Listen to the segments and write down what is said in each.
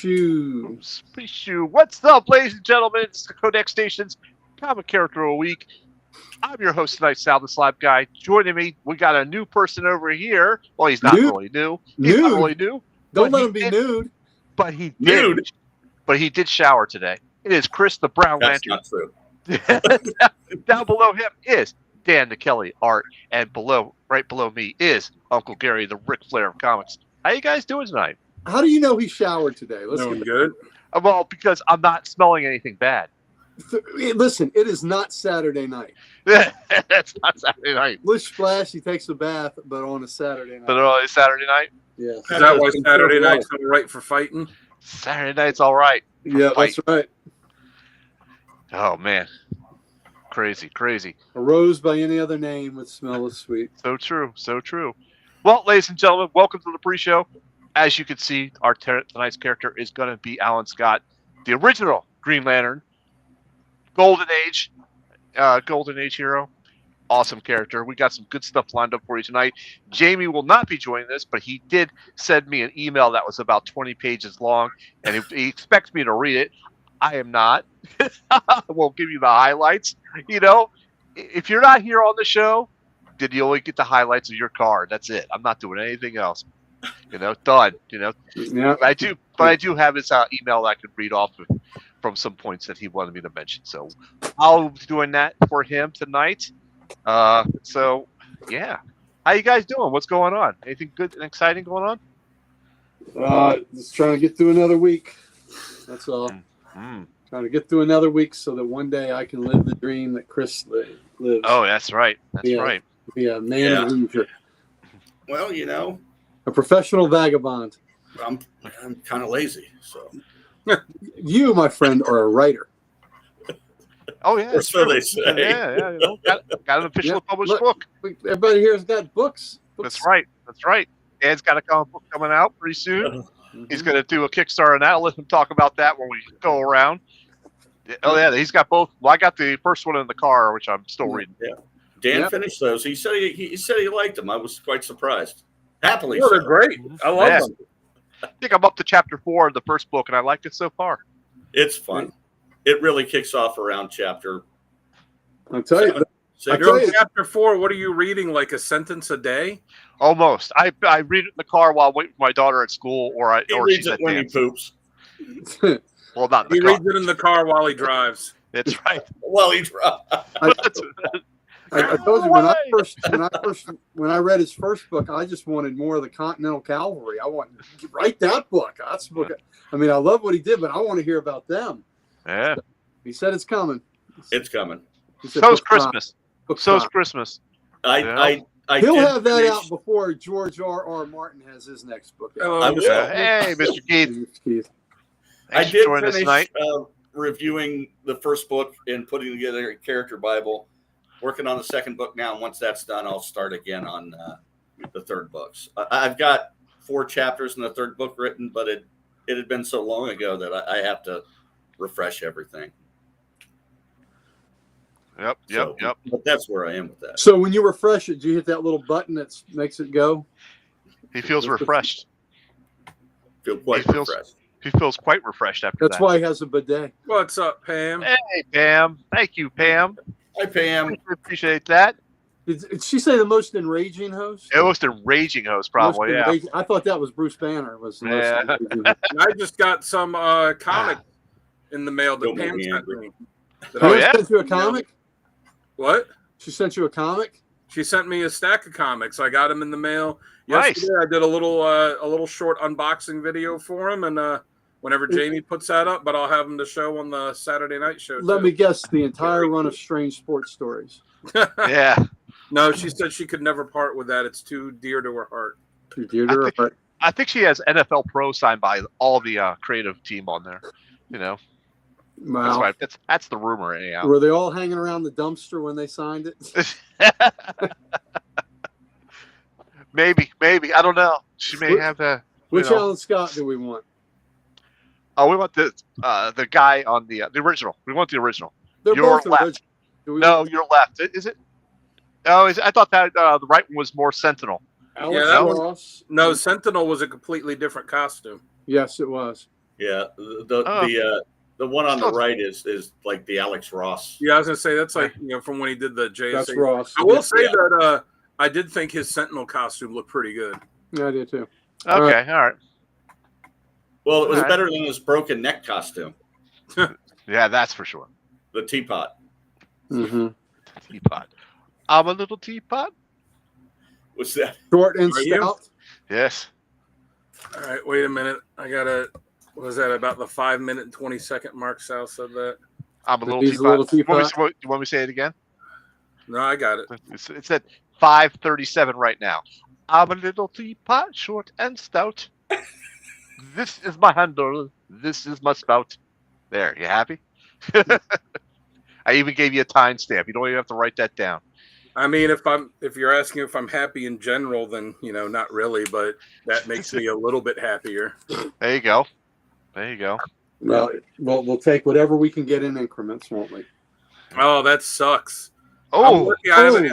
What's up, ladies and gentlemen? It's the Codex Station's Comic Character of the Week. I'm your host tonight, Sal the Slab Guy. Joining me, we got a new person over here. Well, he's not really new. He's not really new. Don't let him be nude. But he did. But he did shower today. It is Chris the Brown Lantern. That's not true. Down below him is Dan the Kelly Art, and right below me is Uncle Gary, the Ric Flair of comics. How you guys doing tonight? How do you know he showered today? Doing good. Well, because I'm not smelling anything bad. Listen, it is not Saturday night. That's not Saturday night. Lish splash, he takes a bath, but on a Saturday night. But on Saturday night? Yeah. Is that why Saturday night's all right for fighting? Saturday night's all right. Yeah, that's right. Oh, man. Crazy. A rose by any other name would smell as sweet. So true. Well, ladies and gentlemen, welcome to the pre-show. As you can see, our tonight's character is going to be Alan Scott, the original Green Lantern, Golden Age hero. Awesome character. We got some good stuff lined up for you tonight. Jamie will not be joining us, but he did send me an email that was about 20 pages long, and he expects me to read it. I am not. I won't give you the highlights. You know, if you're not here on the show, then you only get the highlights of your card. That's it. I'm not doing anything else. Done. Yeah. But I do have his email that I could read off from some points that he wanted me to mention. So I'll be doing that for him tonight. So yeah, how you guys doing? What's going on? Anything good and exciting going on? Just trying to get through another week. That's all. Trying to get through another week so that one day I can live the dream that Chris lives. Oh, that's right. That's right. Be a man of leisure. Well, a professional vagabond. I'm kind of lazy, so. You, my friend, are a writer. Oh yeah, or so they say. Yeah. Got an officially published book. Everybody here has got books. That's right. Dan's got a comic book coming out pretty soon. He's going to do a Kickstarter on that. I'll let him talk about that when we go around. Oh yeah, he's got both. Well, I got the first one in the car, which I'm still reading. Yeah. Dan finished those. He said he liked them. I was quite surprised. Happily, they're great. I love them. I think I'm up to chapter 4 of the first book, and I liked it so far. It's fun. It really kicks off around chapter. I'll tell you. Chapter 4. What are you reading? Like a sentence a day? Almost. I read it in the car while waiting for my daughter at school, he reads it when he poops. Well, not in the he car. reads it in the car while he drives. That's right. While he drives. I told you when I read his first book, I just wanted more of the Continental Cavalry. I want to write that book. That's the book. I mean, I love what he did, but I want to hear about them. Yeah. So he said it's coming. It's coming. So's Christmas. So's Christmas. He'll have that out before George R.R. Martin has his next book out. Hey, Mr. Keith. I did finish reviewing the first book and putting together a character Bible. Working on the second book now, and once that's done, I'll start again on the third books. I've got 4 chapters in the third book written, but it had been so long ago that I have to refresh everything. Yep. But that's where I am with that. So when you refresh it, do you hit that little button that makes it go? He feels refreshed. Refreshed. He feels quite refreshed after that. That's why he has a bidet. What's up, Pam? Hey, Pam. Thank you, Pam. Hi, Pam. Appreciate that. Did she say the most enraging host? The most enraging host, probably, I thought that was Bruce Banner. I just got some comic in the mail that Pam sent me. Pam sent you a comic? What? She sent you a comic? She sent me a stack of comics. I got them in the mail yesterday. Nice. I did a little short unboxing video for him, and whenever Jamie puts that up, but I'll have him to show on the Saturday night show. Let me guess, the entire run of Strange Sports Stories. Yeah. No, she said she could never part with that. It's too dear to her heart. Too dear to her heart. I think she has NFL Pro signed by all the creative team on there. Wow. That's the rumor, anyhow. Were they all hanging around the dumpster when they signed it? Maybe. I don't know. She may have that. Which Alan Scott do we want? Oh, we want the guy on the original. We want the original. They're your both left. No, your left. Is it? Oh, I thought that the right one was more Sentinel. No, Sentinel was a completely different costume. Yes, it was. Yeah, the one on the right is like the Alex Ross. Yeah, I was gonna say that's like from when he did the JSA. That's Ross. I will say that I did think his Sentinel costume looked pretty good. Yeah, I did too. Okay, all right. Well, it was better than his broken neck costume. Yeah, that's for sure. The teapot. Mm-hmm. Teapot. I'm a little teapot. What's that? Short and Are you? stout. Yes. All right, wait a minute. I gotta. Was that about the 5 minute and 20-second mark? Sal said that. I'm a little He's teapot. a little teapot. You want me to say it again? No, I got it. It's at 5:37 right now. I'm a little teapot, short and stout. This is my handle. This is my spout. There, you happy? I even gave you a timestamp. You don't even have to write that down. I mean, if you're asking if I'm happy in general, then not really, but that makes me a little bit happier. There you go. There you go. Well, we'll take whatever we can get in increments, won't we? Oh, that sucks. Oh, I haven't,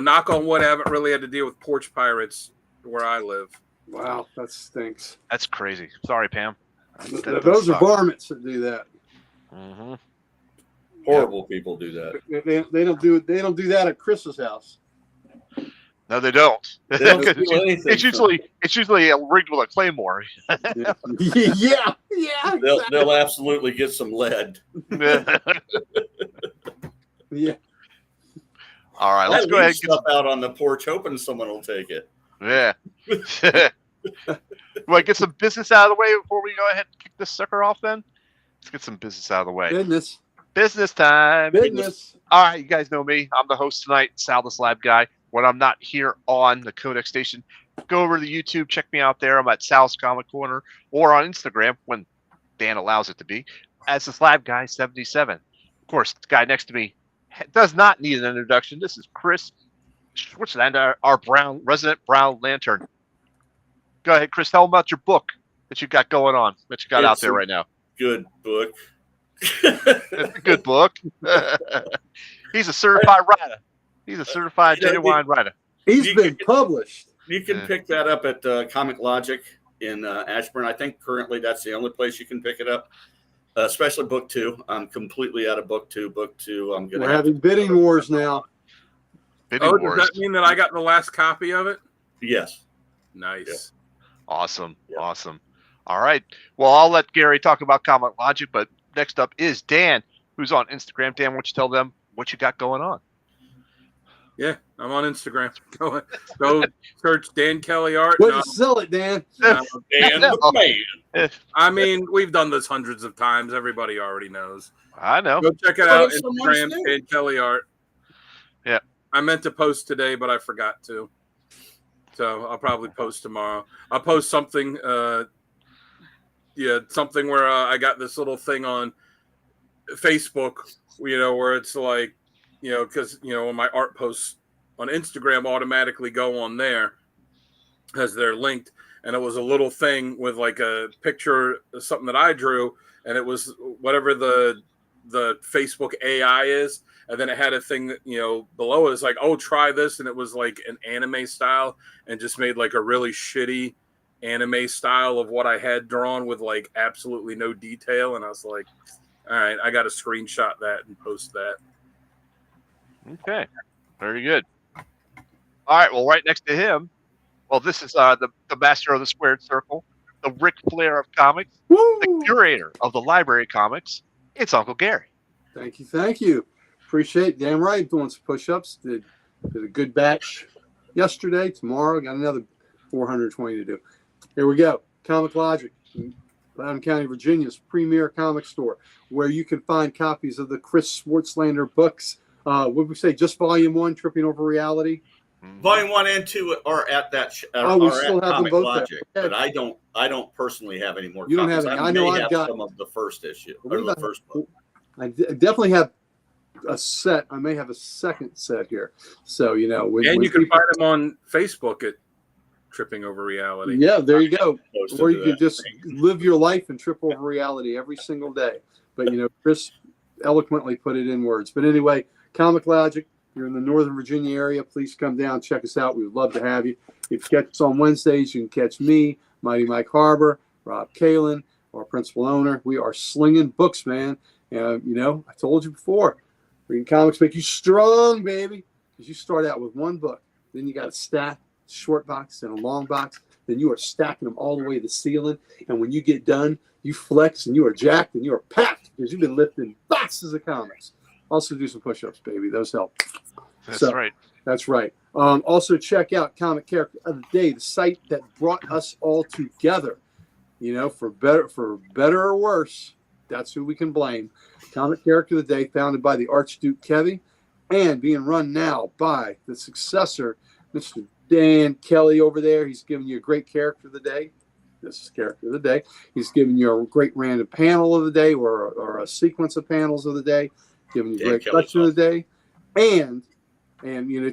knock on wood, I haven't really had to deal with porch pirates where I live. Wow, that stinks. that's crazy. Sorry, Pam. Those are varmints that do that. Mm-hmm. Horrible people do that. They don't do that at Chris's house. No, they don't. They don't do it's usually rigged with a claymore. Yeah, yeah, exactly. They'll absolutely get some lead. Yeah. All right, let's I go ahead and leave stuff out on the porch, hoping someone will take it. Yeah. Want to get some business out of the way before we go ahead and kick this sucker off then? Let's get some business out of the way. Business time. Business. All right, you guys know me. I'm the host tonight, Sal the Slab Guy. When I'm not here on the Codex Station, go over to the YouTube, check me out there. I'm at Sal's Comic Corner or on Instagram when Dan allows it to be, as the Slab Guy 77. Of course, the guy next to me does not need an introduction. This is Chris Schwitzlander, our resident Brown Lantern. Go ahead, Chris. Tell them about your book that you got going on, that you got out there right now. Good book. It's a good book. He's a certified writer. He's a certified genuine writer. He's been published. You can pick that up at Comic Logic in Ashburn. I think currently that's the only place you can pick it up, especially book 2. I'm completely out of book 2. Book 2, I'm going to We're having bidding wars now. Bidding wars. Does that mean that I got the last copy of it? Yes. Nice. Yeah. Awesome. Yeah. Awesome. All right. Well, I'll let Gary talk about Comic Logic, but next up is Dan, who's on Instagram. Dan, why don't you tell them what you got going on? Yeah, I'm on Instagram. Go search Dan Kelly Art. Way to sell it, Dan. Dan the man. I mean, we've done this hundreds of times. Everybody already knows. I know. Go check it Well, out. if someone's Instagram, new. Dan Kelly Art. Yeah. I meant to post today, but I forgot to. So I'll probably post tomorrow. I'll post something. Something where I got this little thing on Facebook, where it's like, because, when my art posts on Instagram automatically go on there as they're linked. And it was a little thing with like a picture of something that I drew. And it was whatever the Facebook AI is. And then it had a thing that, below it is like, oh, try this. And it was like an anime style and just made like a really shitty anime style of what I had drawn with like absolutely no detail. And I was like, all right, I got to screenshot that and post that. Okay. Very good. All right. Well, right next to him, this is the master of the squared circle, the Ric Flair of comics, the curator of the library comics. It's Uncle Gary. Thank you. Appreciate it. Damn right. Doing some push-ups. Did a good batch yesterday. Tomorrow, got another 420 to do. Here we go. Comic Logic, Loudoun County, Virginia's premier comic store, where you can find copies of the Chris Schwitzlander books. What would we say? Just Volume 1, Tripping Over Reality. Volume 1 and 2 are at that. We still have them Comic both Logic, there. but I don't personally have any more. You don't copies. have any. I know may I've have got some of the first issue or the first book. I definitely have a set. I may have a second set here. So And you can find them on Facebook at Tripping Over Reality. Yeah, there you go. Posted Or to you can that just thing. live your life and trip over reality every single day. But Chris eloquently put it in words. But anyway, Comic Logic. You're in the Northern Virginia area, please come down, check us out. We would love to have you. If you catch us on Wednesdays, you can catch me, Mighty Mike Harbor, Rob Kalin, our principal owner. We are slinging books, man. And, I told you before, reading comics make you strong, baby. Because you start out with one book. Then you got a stack, short box, and a long box. Then you are stacking them all the way to the ceiling. And when you get done, you flex and you are jacked and you are packed because you've been lifting boxes of comics. Also do some push-ups, baby. Those help. That's right. That's right. Also check out Comic Character of the Day, the site that brought us all together. For better or worse, that's who we can blame. Comic Character of the Day, founded by the Archduke Kevy, and being run now by the successor, Mr. Dan Kelly over there. He's giving you a great character of the day. This is character of the day. He's giving you a great random panel of the day or a sequence of panels of the day, giving you a great collection of the day. And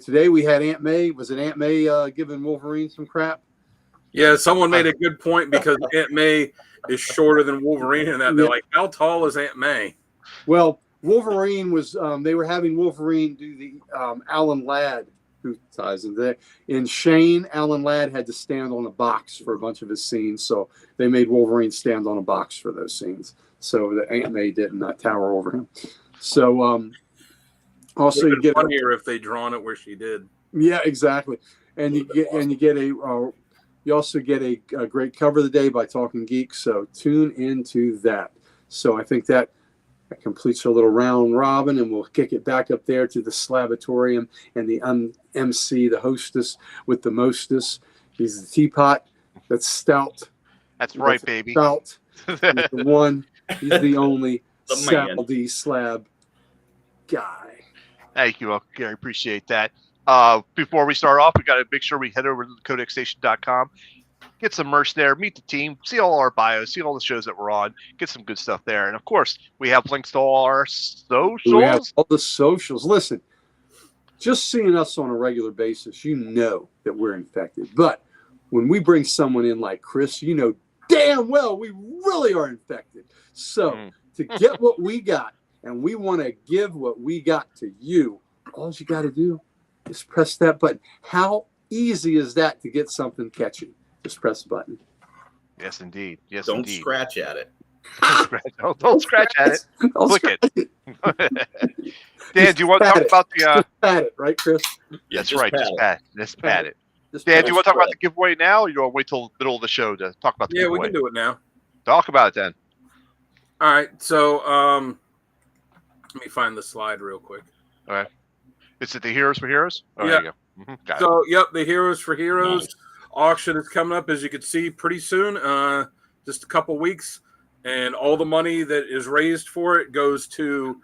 today we had Aunt May. Was it Aunt May giving Wolverine some crap? Yeah, someone made a good point because Aunt May is shorter than Wolverine, and that they're like, how tall is Aunt May? Well, Wolverine was. They were having Wolverine do the Alan Ladd, who ties into that. In Shane, Alan Ladd had to stand on a box for a bunch of his scenes, so they made Wolverine stand on a box for those scenes, so that Aunt May didn't tower over him. So, also you get funnier if they drawn it where she did. Yeah, exactly. And you also get a great cover of the day by Talking Geeks. So tune into that. So I think that completes our little round robin, and we'll kick it back up there to the Slabatorium and the MC, the hostess with the mostess. He's the teapot that's stout. That's right, baby. Stout. He's the one. He's the only The Sal D Slab guy. Thank you, Uncle Gary. Appreciate that. Before we start off, we got to make sure we head over to codexstation.com, get some merch there, meet the team, see all our bios, see all the shows that we're on, get some good stuff there. And of course, we have links to all our socials. We have all the socials. Listen, just seeing us on a regular basis, you know that we're infected. But when we bring someone in like Chris, you know damn well we really are infected. So to get what we got, and we want to give what we got to you, all you got to do is press that button. How easy is that to get something catchy? Just press the button. Yes, indeed. Yes, Don't indeed. scratch at it. Don't scratch at it. Click it. Dan, do you want to talk about the... Just pat it, right, Chris? That's right. Just pat it. Dan, do you want to talk about the giveaway now, or you want to wait till the middle of the show to talk about the giveaway? Yeah, we can do it now. Talk about it then. All right, so let me find the slide real quick. All right. Is it the Heroes for Heroes? Oh, yeah. There you go. Mm-hmm. Got So, yep, the Heroes for Heroes auction is coming up, as you can see, pretty soon, just a couple weeks. And all the money that is raised for it goes to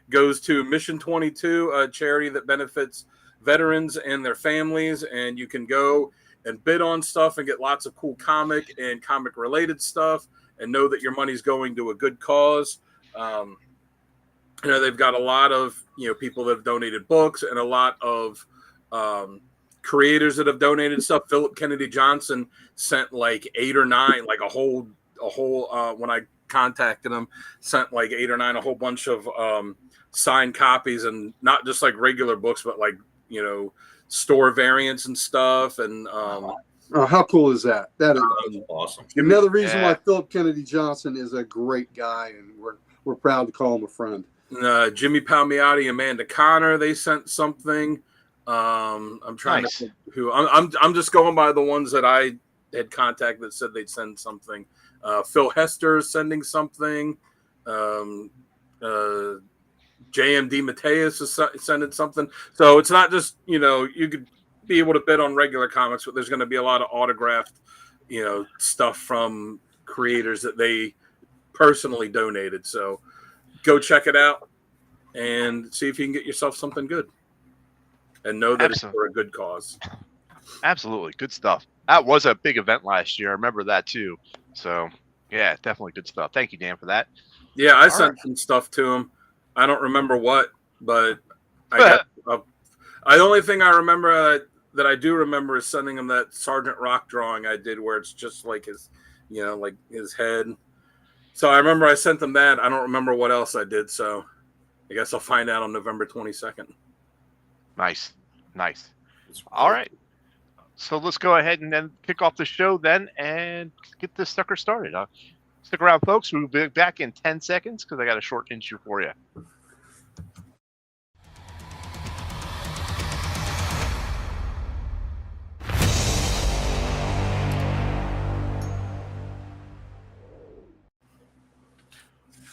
Mission 22, a charity that benefits veterans and their families. And you can go and bid on stuff and get lots of cool comic and comic-related stuff and know that your money's going to a good cause. They've got a lot of people that have donated books and a lot of creators that have donated stuff. Philip Kennedy Johnson sent like 8 or 9, like a whole when I contacted him, sent like 8 or 9, a whole bunch of signed copies, and not just like regular books, but like store variants and stuff. And oh, how cool is that? That is awesome. Another reason why Philip Kennedy Johnson is a great guy, and we're proud to call him a friend. Jimmy Palmiotti, Amanda Connor, they sent something. I'm trying to think who. I'm just going by the ones that I had contacted that said they'd send something. Phil Hester is sending something. JMD Mateus is sending something. So it's not just you could be able to bid on regular comics, but there's going to be a lot of autographed stuff from creators that they personally donated. So go check it out and see if you can get yourself something good, and know that it's for a good cause. Absolutely. Good stuff. That was a big event last year. I remember that too. So yeah, definitely good stuff. Thank you, Dan, for that. Yeah, I sent some stuff to him. I don't remember what, but I got the only thing I remember that I do remember is sending him that Sergeant Rock drawing I did where it's just like his, like his head. So I remember I sent them that. I don't remember what else I did. So I guess I'll find out on November 22nd. Nice. All right. So let's go ahead and then kick off the show then and get this sucker started. Stick around, folks. We'll be back in 10 seconds because I got a short intro for you.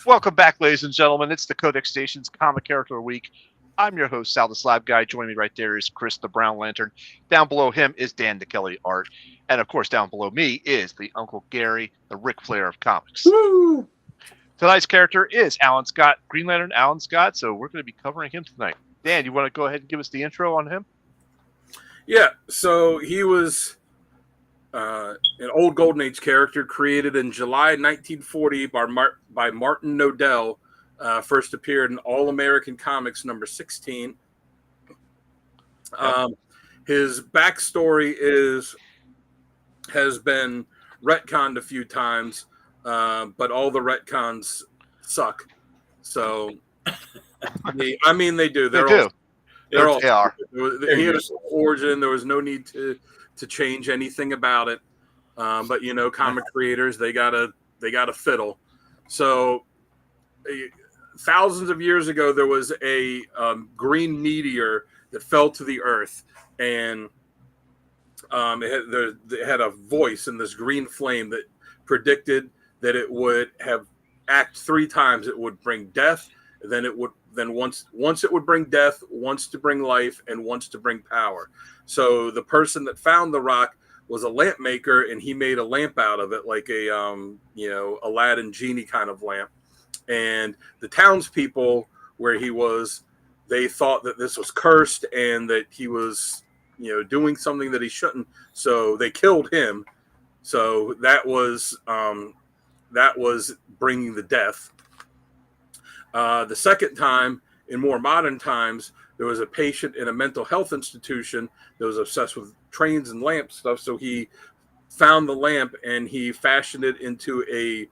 Welcome back, ladies and gentlemen. It's the Codex Station's Comic Character Week. I'm your host, Sal the Slab Guy. Joining me right there is Chris the Brown Lantern. Down below him is Dan the Kelly Art. And of course, down below me is the Uncle Gary, the Ric Flair of comics. Woo! Tonight's character is Alan Scott, Green Lantern Alan Scott. So we're going to be covering him tonight. Dan, you want to go ahead and give us the intro on him? Yeah, so he was an old Golden Age character created in July 1940 by Martin Nodell. First appeared in All American Comics number 16. His backstory has been retconned a few times, but all the retcons suck. So, they do. They are. He had an origin. There was no need to change anything about it. But comic creators, they gotta fiddle. So. Thousands of years ago, there was a green meteor that fell to the earth, and it had a voice in this green flame that predicted that it would act 3 times. It would bring death, then once it would bring death, once to bring life, and once to bring power. So the person that found the rock was a lamp maker, and he made a lamp out of it, like a Aladdin genie kind of lamp. And the townspeople where he was, they thought that this was cursed and that he was, doing something that he shouldn't. So they killed him. So that was bringing the death. The second time, in more modern times, there was a patient in a mental health institution that was obsessed with trains and lamp stuff. So he found the lamp and he fashioned it into a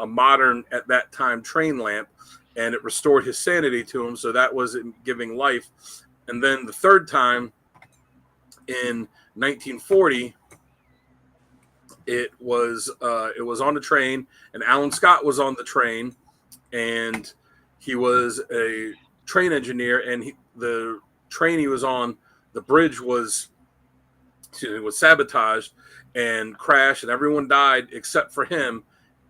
modern, at that time, train lamp, and it restored his sanity to him. So that was giving life. And then the third time, in 1940, it was on a train, and Alan Scott was on the train, and he was a train engineer, and the train he was on, the bridge was sabotaged and crashed, and everyone died except for him.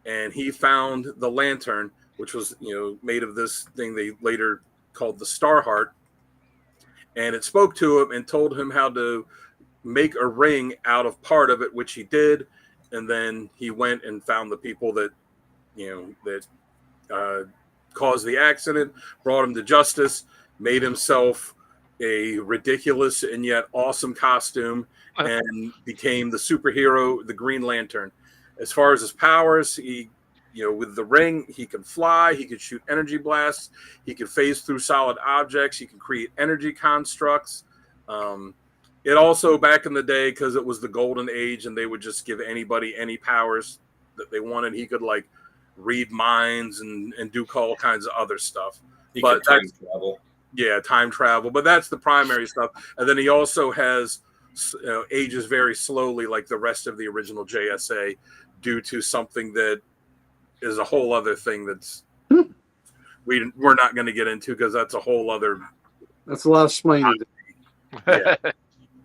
And he found the lantern, which was, made of this thing they later called the Starheart. And it spoke to him and told him how to make a ring out of part of it, which he did. And then he went and found the people that caused the accident, brought him to justice, made himself a ridiculous and yet awesome costume, and became the superhero, the Green Lantern. As far as his powers, he, with the ring, he can fly, he could shoot energy blasts, he could phase through solid objects, he can create energy constructs. It also, back in the day, because it was the Golden Age and they would just give anybody any powers that they wanted, he could read minds and do all kinds of other stuff. But time travel. Yeah, time travel. But that's the primary stuff. And then he also has ages very slowly, like the rest of the original JSA, due to something that is a whole other thing that's we're not going to get into, because that's a whole other. That's a lot of explaining. Yeah.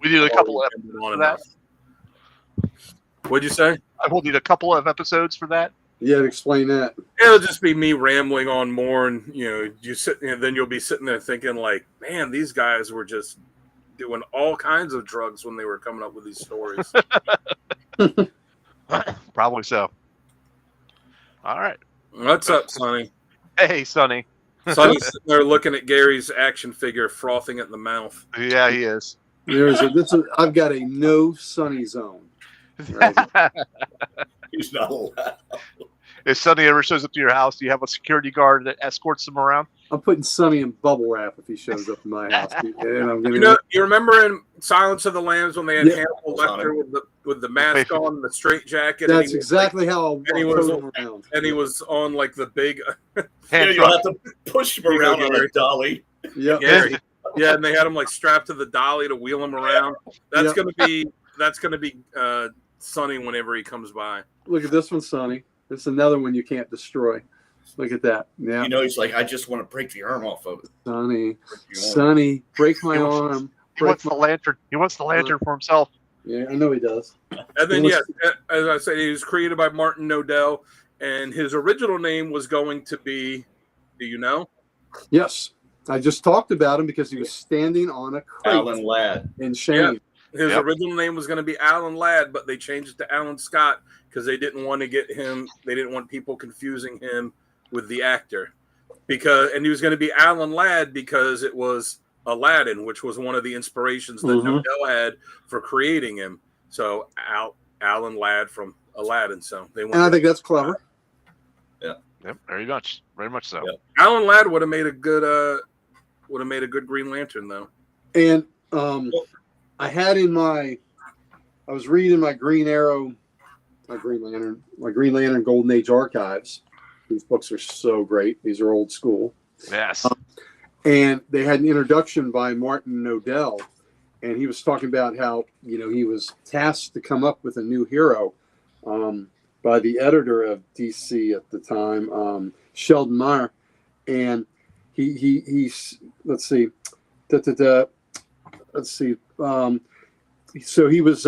We need a couple of episodes for that. What'd you say? I will need a couple of episodes for that. Yeah, explain that. It'll just be me rambling on more, and then you'll be sitting there thinking man, these guys were just doing all kinds of drugs when they were coming up with these stories. Probably so. All right. What's up, Sonny? Hey, Sonny. Sonny's sitting there looking at Gary's action figure, frothing at the mouth. Yeah, he is. I've got a no Sonny zone. Right? He's not allowed. If Sonny ever shows up to your house, do you have a security guard that escorts him around? I'm putting Sonny in bubble wrap if he shows up in my house. And I'm you remember in Silence of the Lambs when they had Hannibal Lecter with the mask on and the straight jacket? That's exactly how he was around. And he was on the big you'll have to push him around on a dolly. Yep. Gary, Yeah, and they had him like strapped to the dolly to wheel him around. That's gonna be Sonny whenever he comes by. Look at this one, Sonny. It's another one you can't destroy. Look at that. Yeah. He's like, I just want to break the arm off of it. Sonny, break my arm. He wants the lantern. He wants the lantern for himself. Yeah, I know he does. And then, as I said, he was created by Martin Nodell, and his original name was going to be, do you know? Yes. I just talked about him because he was standing on a crate. Alan Ladd. In shame. Yeah. His original name was going to be Alan Ladd, but they changed it to Alan Scott because they didn't want to get him. They didn't want people confusing him with the actor, and he was going to be Alan Ladd because it was Aladdin, which was one of the inspirations that Nodell had for creating him. So Alan Ladd from Aladdin. So they went. And I think that's clever. Yeah. Yep. Very much so. Yep. Alan Ladd would have made a good Green Lantern though. And I had I was reading my Green Lantern Golden Age archives. These books are so great. These are old school. Yes. And they had an introduction by Martin Nodell, and he was talking about how he was tasked to come up with a new hero by the editor of DC at the time, Sheldon Meyer, and he's let's see. So he was.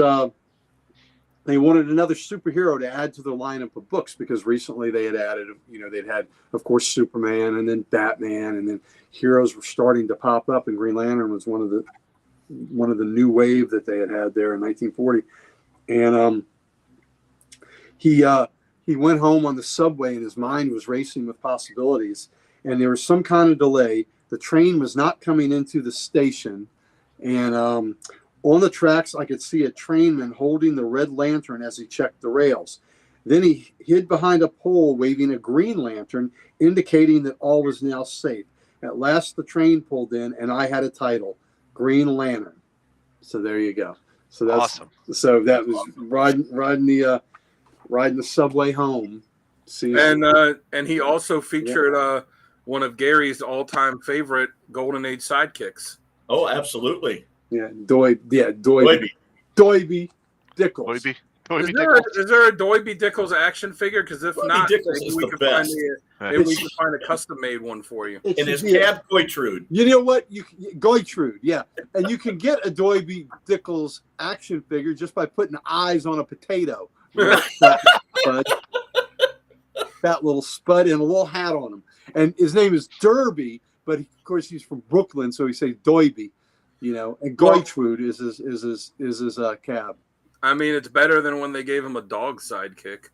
They wanted another superhero to add to the lineup of books because recently they had added, they'd had, of course, Superman and then Batman, and then heroes were starting to pop up, and Green Lantern was one of the new wave that they had there in 1940. And he went home on the subway, and his mind was racing with possibilities. And there was some kind of delay. The train was not coming into the station, and on the tracks, I could see a trainman holding the red lantern as he checked the rails. Then he hid behind a pole, waving a green lantern, indicating that all was now safe. At last, the train pulled in, and I had a title, Green Lantern. So there you go. So that's awesome. So that was riding the subway home. And he also featured one of Gary's all-time favorite Golden Age sidekicks. Oh, absolutely. Yeah, Doiby Dickles. Is there a Doiby Dickles action figure? Because if not, maybe we can find a custom-made one for you. And his cab Goitrude. You know what? Goitrude, yeah. And you can get a Doiby Dickles action figure just by putting eyes on a potato. That little spud and a little hat on him. And his name is Derby, but of course he's from Brooklyn, so he says Doiby. And Goitrude is his cab. I mean, it's better than when they gave him a dog sidekick.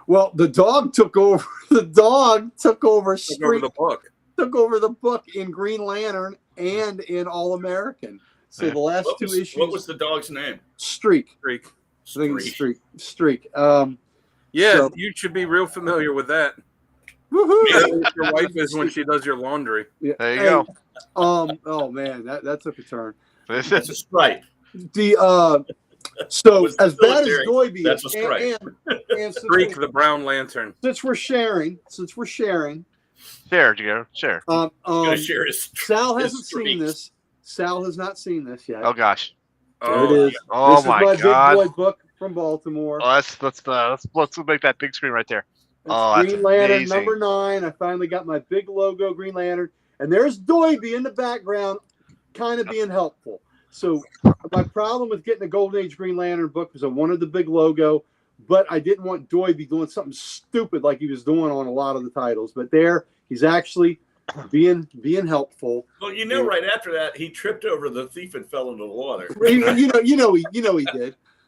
Well, the dog took over. The dog took over the book. Took over the book in Green Lantern and in All American. So the last two issues. What was the dog's name? Streak. I think it's Streak. So, you should be real familiar with that. Woohoo! Your wife is when she does your laundry. Yeah. There you go. Oh man, that took a turn. That's a stripe. So as bad as Doiby, that's a stripe. And Streak, the Brown Lantern. Since we're sharing. Share, Joe. Share. Share his, Sal hasn't seen this. Sal has not seen this yet. Oh gosh. There it is. Oh this my is my God. big boy book from Baltimore. Oh, let's make that big screen right there. That's Green Lantern number 9. I finally got my big logo Green Lantern, and there's Doiby in the background, kind of being helpful. So my problem with getting a Golden Age Green Lantern book was I wanted the big logo, but I didn't want Doiby doing something stupid like he was doing on a lot of the titles. But there, he's actually being helpful. Well, right after that, he tripped over the thief and fell into the water. He did.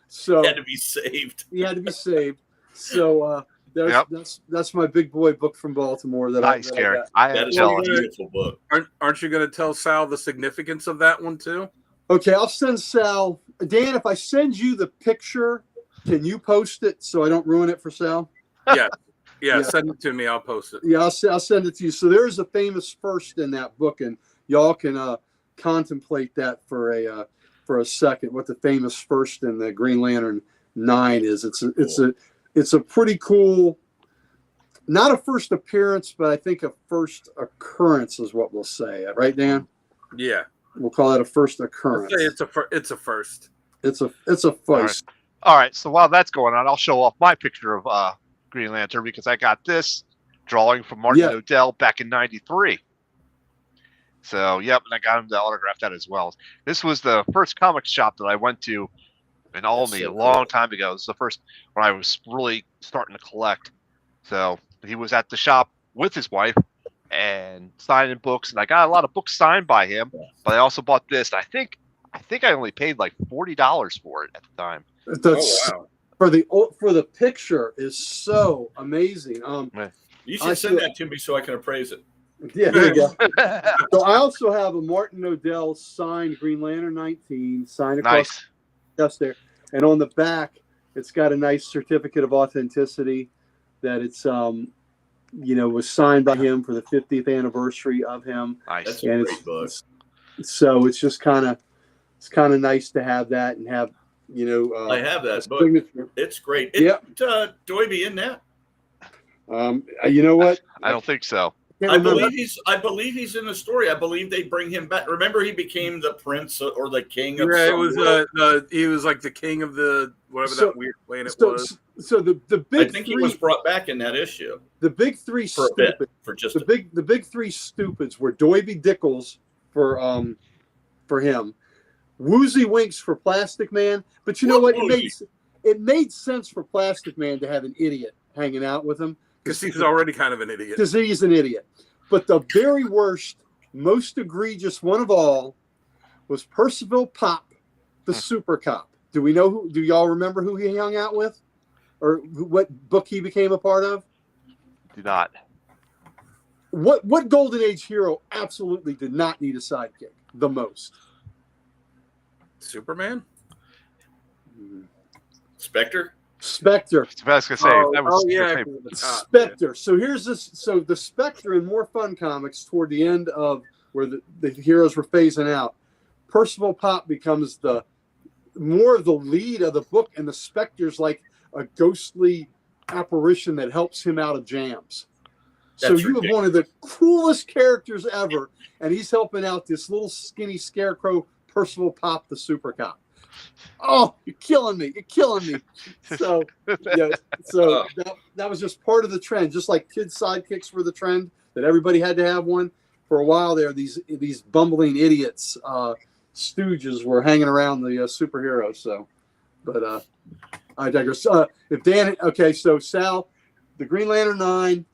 So he had to be saved. So that's my big boy book from Baltimore. Nice, Gary. That is a beautiful book. Aren't you going to tell Sal the significance of that one too? Okay, I'll send Sal. Dan, if I send you the picture, can you post it so I don't ruin it for Sal? Yeah, send it to me. I'll post it. Yeah, I'll send it to you. So there's a famous first in that book, and y'all can contemplate that for a second. What the famous first in the Green Lantern 9 is? It's a pretty cool, not a first appearance, but I think a first occurrence is what we'll say. Right, Dan? Yeah. We'll call it a first I'd occurrence. say it's a first. It's a first. All right. So while that's going on, I'll show off my picture of Green Lantern because I got this drawing from Martin Odell back in '93. So, yep, and I got him to autograph that as well. This was the first comic shop that I went to in Albany a long time ago. This was the first when I was really starting to collect. So he was at the shop with his wife and signing books, and I got a lot of books signed by him. But I also bought this. I think I only paid like $40 for it at the time. Wow! For the picture is so amazing. You should send that to me so I can appraise it. Yeah, there you go. So I also have a Martin Odell signed Green Lantern 19 signed across just there, and on the back it's got a nice certificate of authenticity that it's was signed by him for the 50th anniversary of him. Nice. That's and a great book. So it's just kind of nice to have that and have I have that book. Signature. It's great. Doiby in that? You know what? I don't think so. I believe he's in the story. I believe they bring him back. Remember, he became the prince or the king of. Yeah, it was he was like the king of the whatever that weird planet was. So the big. I think he was brought back in that issue. The big three for stupids. a bit, for just the big three stupids were Doiby Dickles for him, Woozy Winks for Plastic Man. But you know what? It made sense for Plastic Man to have an idiot hanging out with him. Because he's already kind of an idiot. Because he's an idiot. But the very worst, most egregious one of all was Percival Pop, the super cop. Do y'all remember who he hung out with? Or what book he became a part of? Do not. What Golden Age hero absolutely did not need a sidekick the most? Superman? Spectre? Spectre. I was gonna say that was Spectre. So here's this. So the Spectre in More Fun comics toward the end of where the heroes were phasing out, Percival Pop becomes more of the lead of the book, and the Spectre's like a ghostly apparition that helps him out of jams. So you have one of the coolest characters ever, and he's helping out this little skinny scarecrow, Percival Pop, the super cop. Oh, you're killing me. So, that was just part of the trend. Just like kids' sidekicks were the trend, that everybody had to have one. For a while there, these bumbling idiots, stooges, were hanging around the superheroes. So, but I digress. If Dan, okay, so Sal, the Green Lantern 9.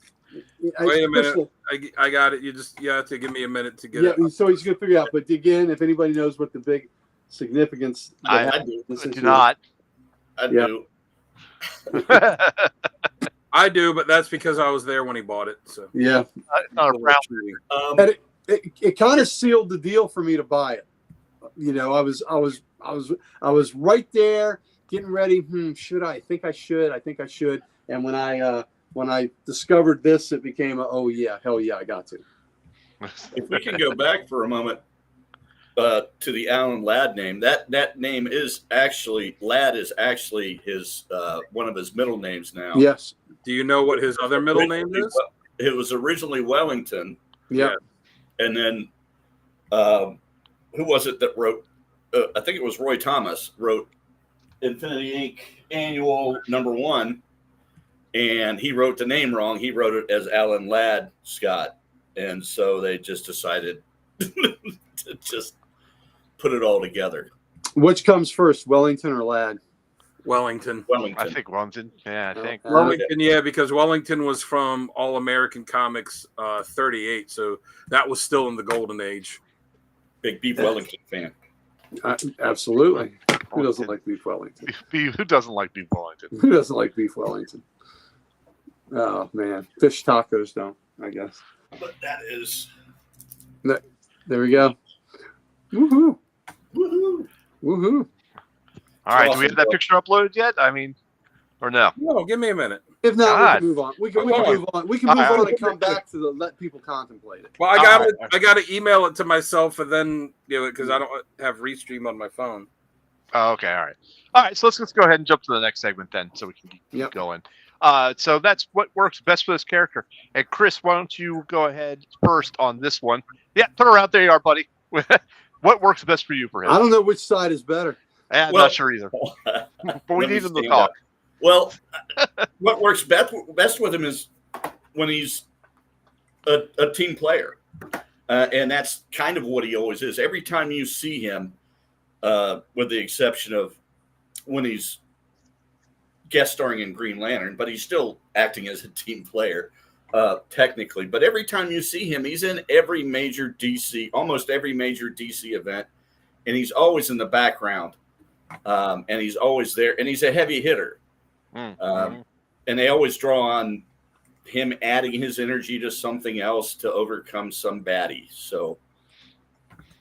Wait a minute. I got it. You have to give me a minute to get it. Yeah, so he's going to figure out. But again, if anybody knows what the big significance. I do not. I do. I do, but that's because I was there when he bought it. So yeah, not and it kind of sealed the deal for me to buy it. I was right there getting ready. Should I? I think I should. And when I discovered this, it became hell yeah, I got to. If we can go back for a moment. To the Alan Ladd name. That name is actually Ladd is actually his one of his middle names now. Yes. Do you know what his other middle name is? It was originally Wellington. Yeah. And then who was it that wrote? I think it was Roy Thomas wrote Infinity Inc. Annual #1, and he wrote the name wrong. He wrote it as Alan Ladd Scott, and so they just decided to just put it all together. Which comes first, Wellington or Ladd? Wellington. I think Wellington. Yeah, I think Wellington. Yeah, because Wellington was from All American Comics 38, so that was still in the golden age. Big Beef Wellington fan. Absolutely. Who doesn't like Beef Wellington? Who doesn't like Beef Wellington? Who doesn't like Beef Wellington? Oh man, fish tacos don't. I guess. But that is. There we go. Woohoo! Woohoo! Woohoo! All right, do we have that picture uploaded yet? I mean, or no? No, give me a minute. If not, we can move on. We can move on. We can move on and come back to let people contemplate it. Well, I got to email it to myself and then do it because I don't have Restream on my phone. Oh, okay, all right. So let's go ahead and jump to the next segment then, so we can keep going. So that's what works best for this character. And Chris, why don't you go ahead first on this one? Yeah, turn around. There you are, buddy. What works best for you for him? I don't know which side is better. I'm not sure either. But we need him to talk. Well, what works best with him is when he's a team player. And that's kind of what he always is. Every time you see him, with the exception of when he's guest starring in Green Lantern, but he's still acting as a team player, technically. But every time you see him, he's in almost every major DC event, and he's always in the background, and he's always there, and he's a heavy hitter. And they always draw on him adding his energy to something else to overcome some baddie. So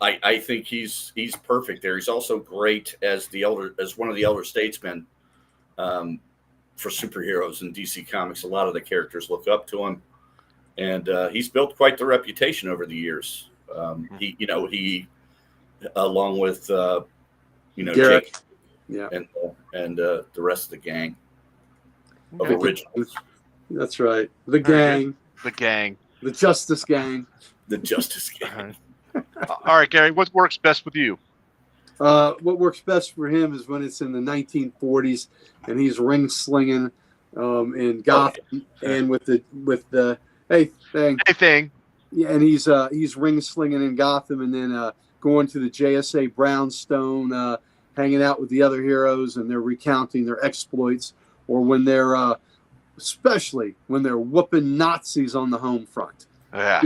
I think he's perfect there. He's also great as one of the elder statesmen for superheroes in DC Comics. A lot of the characters look up to him, and he's built quite the reputation over the years. He along with Derek, Jake, and the rest of the gang of originals. That's right. The gang. The Justice Gang. The Justice Gang. All right, Gary, what works best with you? What works best for him is when it's in the 1940s and he's ring slinging in Gotham and with the hey thing. Yeah, and he's ring slinging in Gotham and then going to the JSA Brownstone, hanging out with the other heroes, and they're recounting their exploits, or when they're especially when they're whooping Nazis on the home front. Yeah.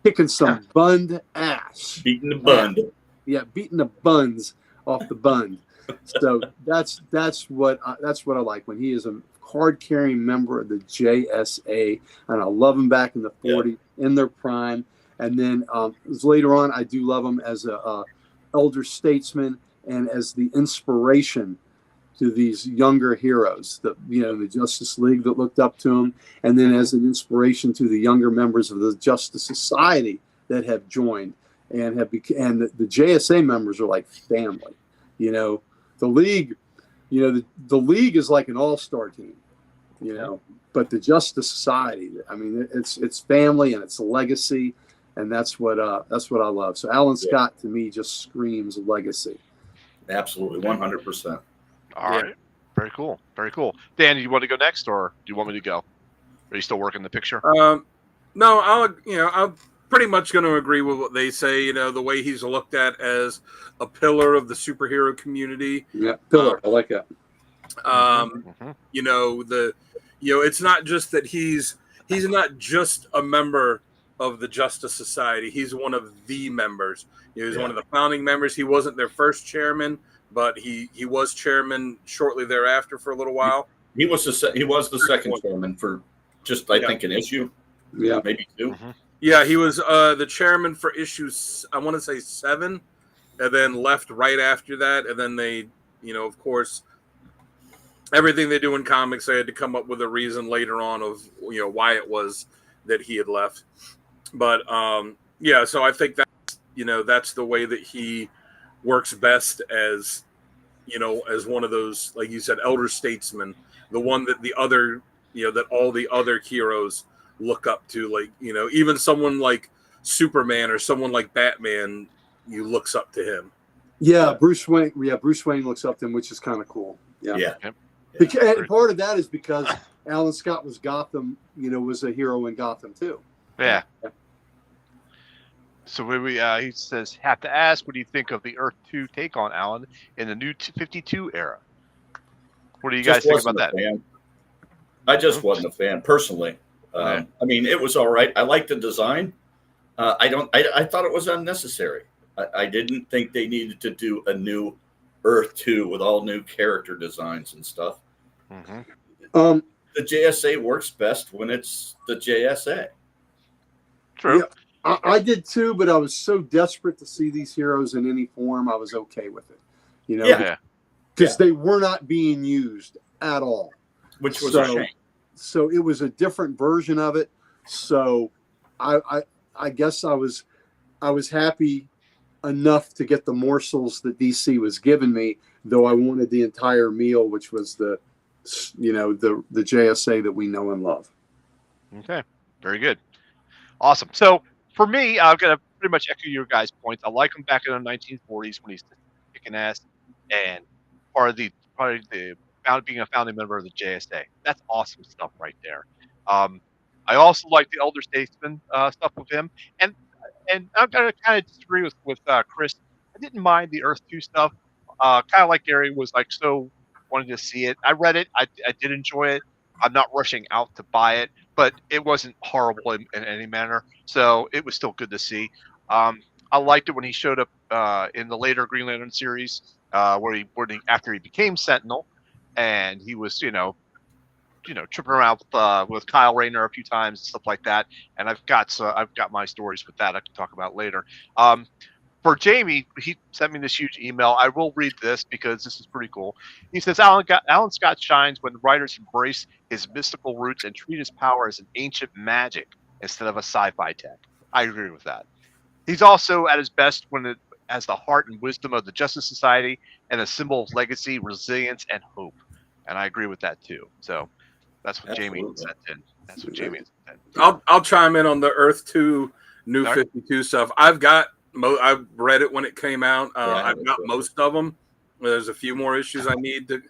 Kicking some bund ass. Beating the bund. Yeah, beating the buns off the bund. So that's what I like, when he is a card-carrying member of the JSA, and I love him back in the 40s in their prime. And then later on, I do love him as a elder statesman and as the inspiration to these younger heroes, the Justice League that looked up to him, and then as an inspiration to the younger members of the Justice Society that have joined and the JSA members are like family. The League, the League is like an all-star team, but the Justice Society, I mean, it's family and it's legacy, and that's what I love. So Alan Scott to me just screams legacy. Absolutely, 100%. All right. Very cool. Very cool. Dan, do you want to go next, or do you want me to go? Are you still working the picture? No, I'm pretty much going to agree with what they say. The way he's looked at as a pillar of the superhero community. Yeah, pillar. I like that. It's not just that he's not just a member of the Justice Society. He's one of the members. He's one of the founding members. He wasn't their first chairman, but he was chairman shortly thereafter for a little while. He was the second chairman for just I think an issue, maybe 2. Yeah, he was the chairman for issues, I want to say 7, and then left right after that. And then they, of course, everything they do in comics, they had to come up with a reason later on of why it was that he had left. But so I think that's the way that he works best as one of those, like you said, elder statesmen, the one that the other, that all the other heroes look up to, like, even someone like Superman or someone like Batman, looks up to him. Yeah, Bruce Wayne. Yeah, Bruce Wayne looks up to him, which is kind of cool. Yeah. And part of that is because Alan Scott was Gotham, was a hero in Gotham too. Yeah. So he says, have to ask, what do you think of the Earth 2 take on Alan in the new 52 era? What do you guys think about that? I just wasn't a fan personally. I mean, it was all right. I liked the design. I thought it was unnecessary. I didn't think they needed to do a new Earth 2 with all new character designs and stuff. The JSA works best when it's the JSA. True. Yeah. I did too, but I was so desperate to see these heroes in any form, I was okay with it. Because they were not being used at all, which was a shame. So it was a different version of it. So I guess I was happy enough to get the morsels that DC was giving me, though I wanted the entire meal, which was the JSA that we know and love. Okay, very good, awesome. So for me, I'm gonna pretty much echo your guys' points. I like him back in the 1940s when he's kicking ass and being a founding member of the JSA. That's awesome stuff right there. I also like the Elder Statesman stuff with him, and I'm gonna kind of disagree with Chris. I didn't mind the Earth 2 stuff. Kind of like Gary was like so wanted to see it. I read it. I did enjoy it. I'm not rushing out to buy it, but it wasn't horrible in any manner. So it was still good to see. I liked it when he showed up in the later Green Lantern series, after he became Sentinel, and he was tripping around with Kyle Rayner a few times and stuff like that. And I've got my stories with that I can talk about later. For Jamie, he sent me this huge email. I will read this because this is pretty cool. He says, Alan Scott shines when writers embrace his mystical roots and treat his power as an ancient magic instead of a sci-fi tech. I agree with that. He's also at his best as the heart and wisdom of the Justice Society and a symbol of legacy, resilience, and hope. And I agree with that too. So that's what Jamie sent in. That's what Jamie sent in. I'll chime in on the Earth 2 New 52 stuff. I've read it when it came out. I've got most of them. There's a few more issues I need to.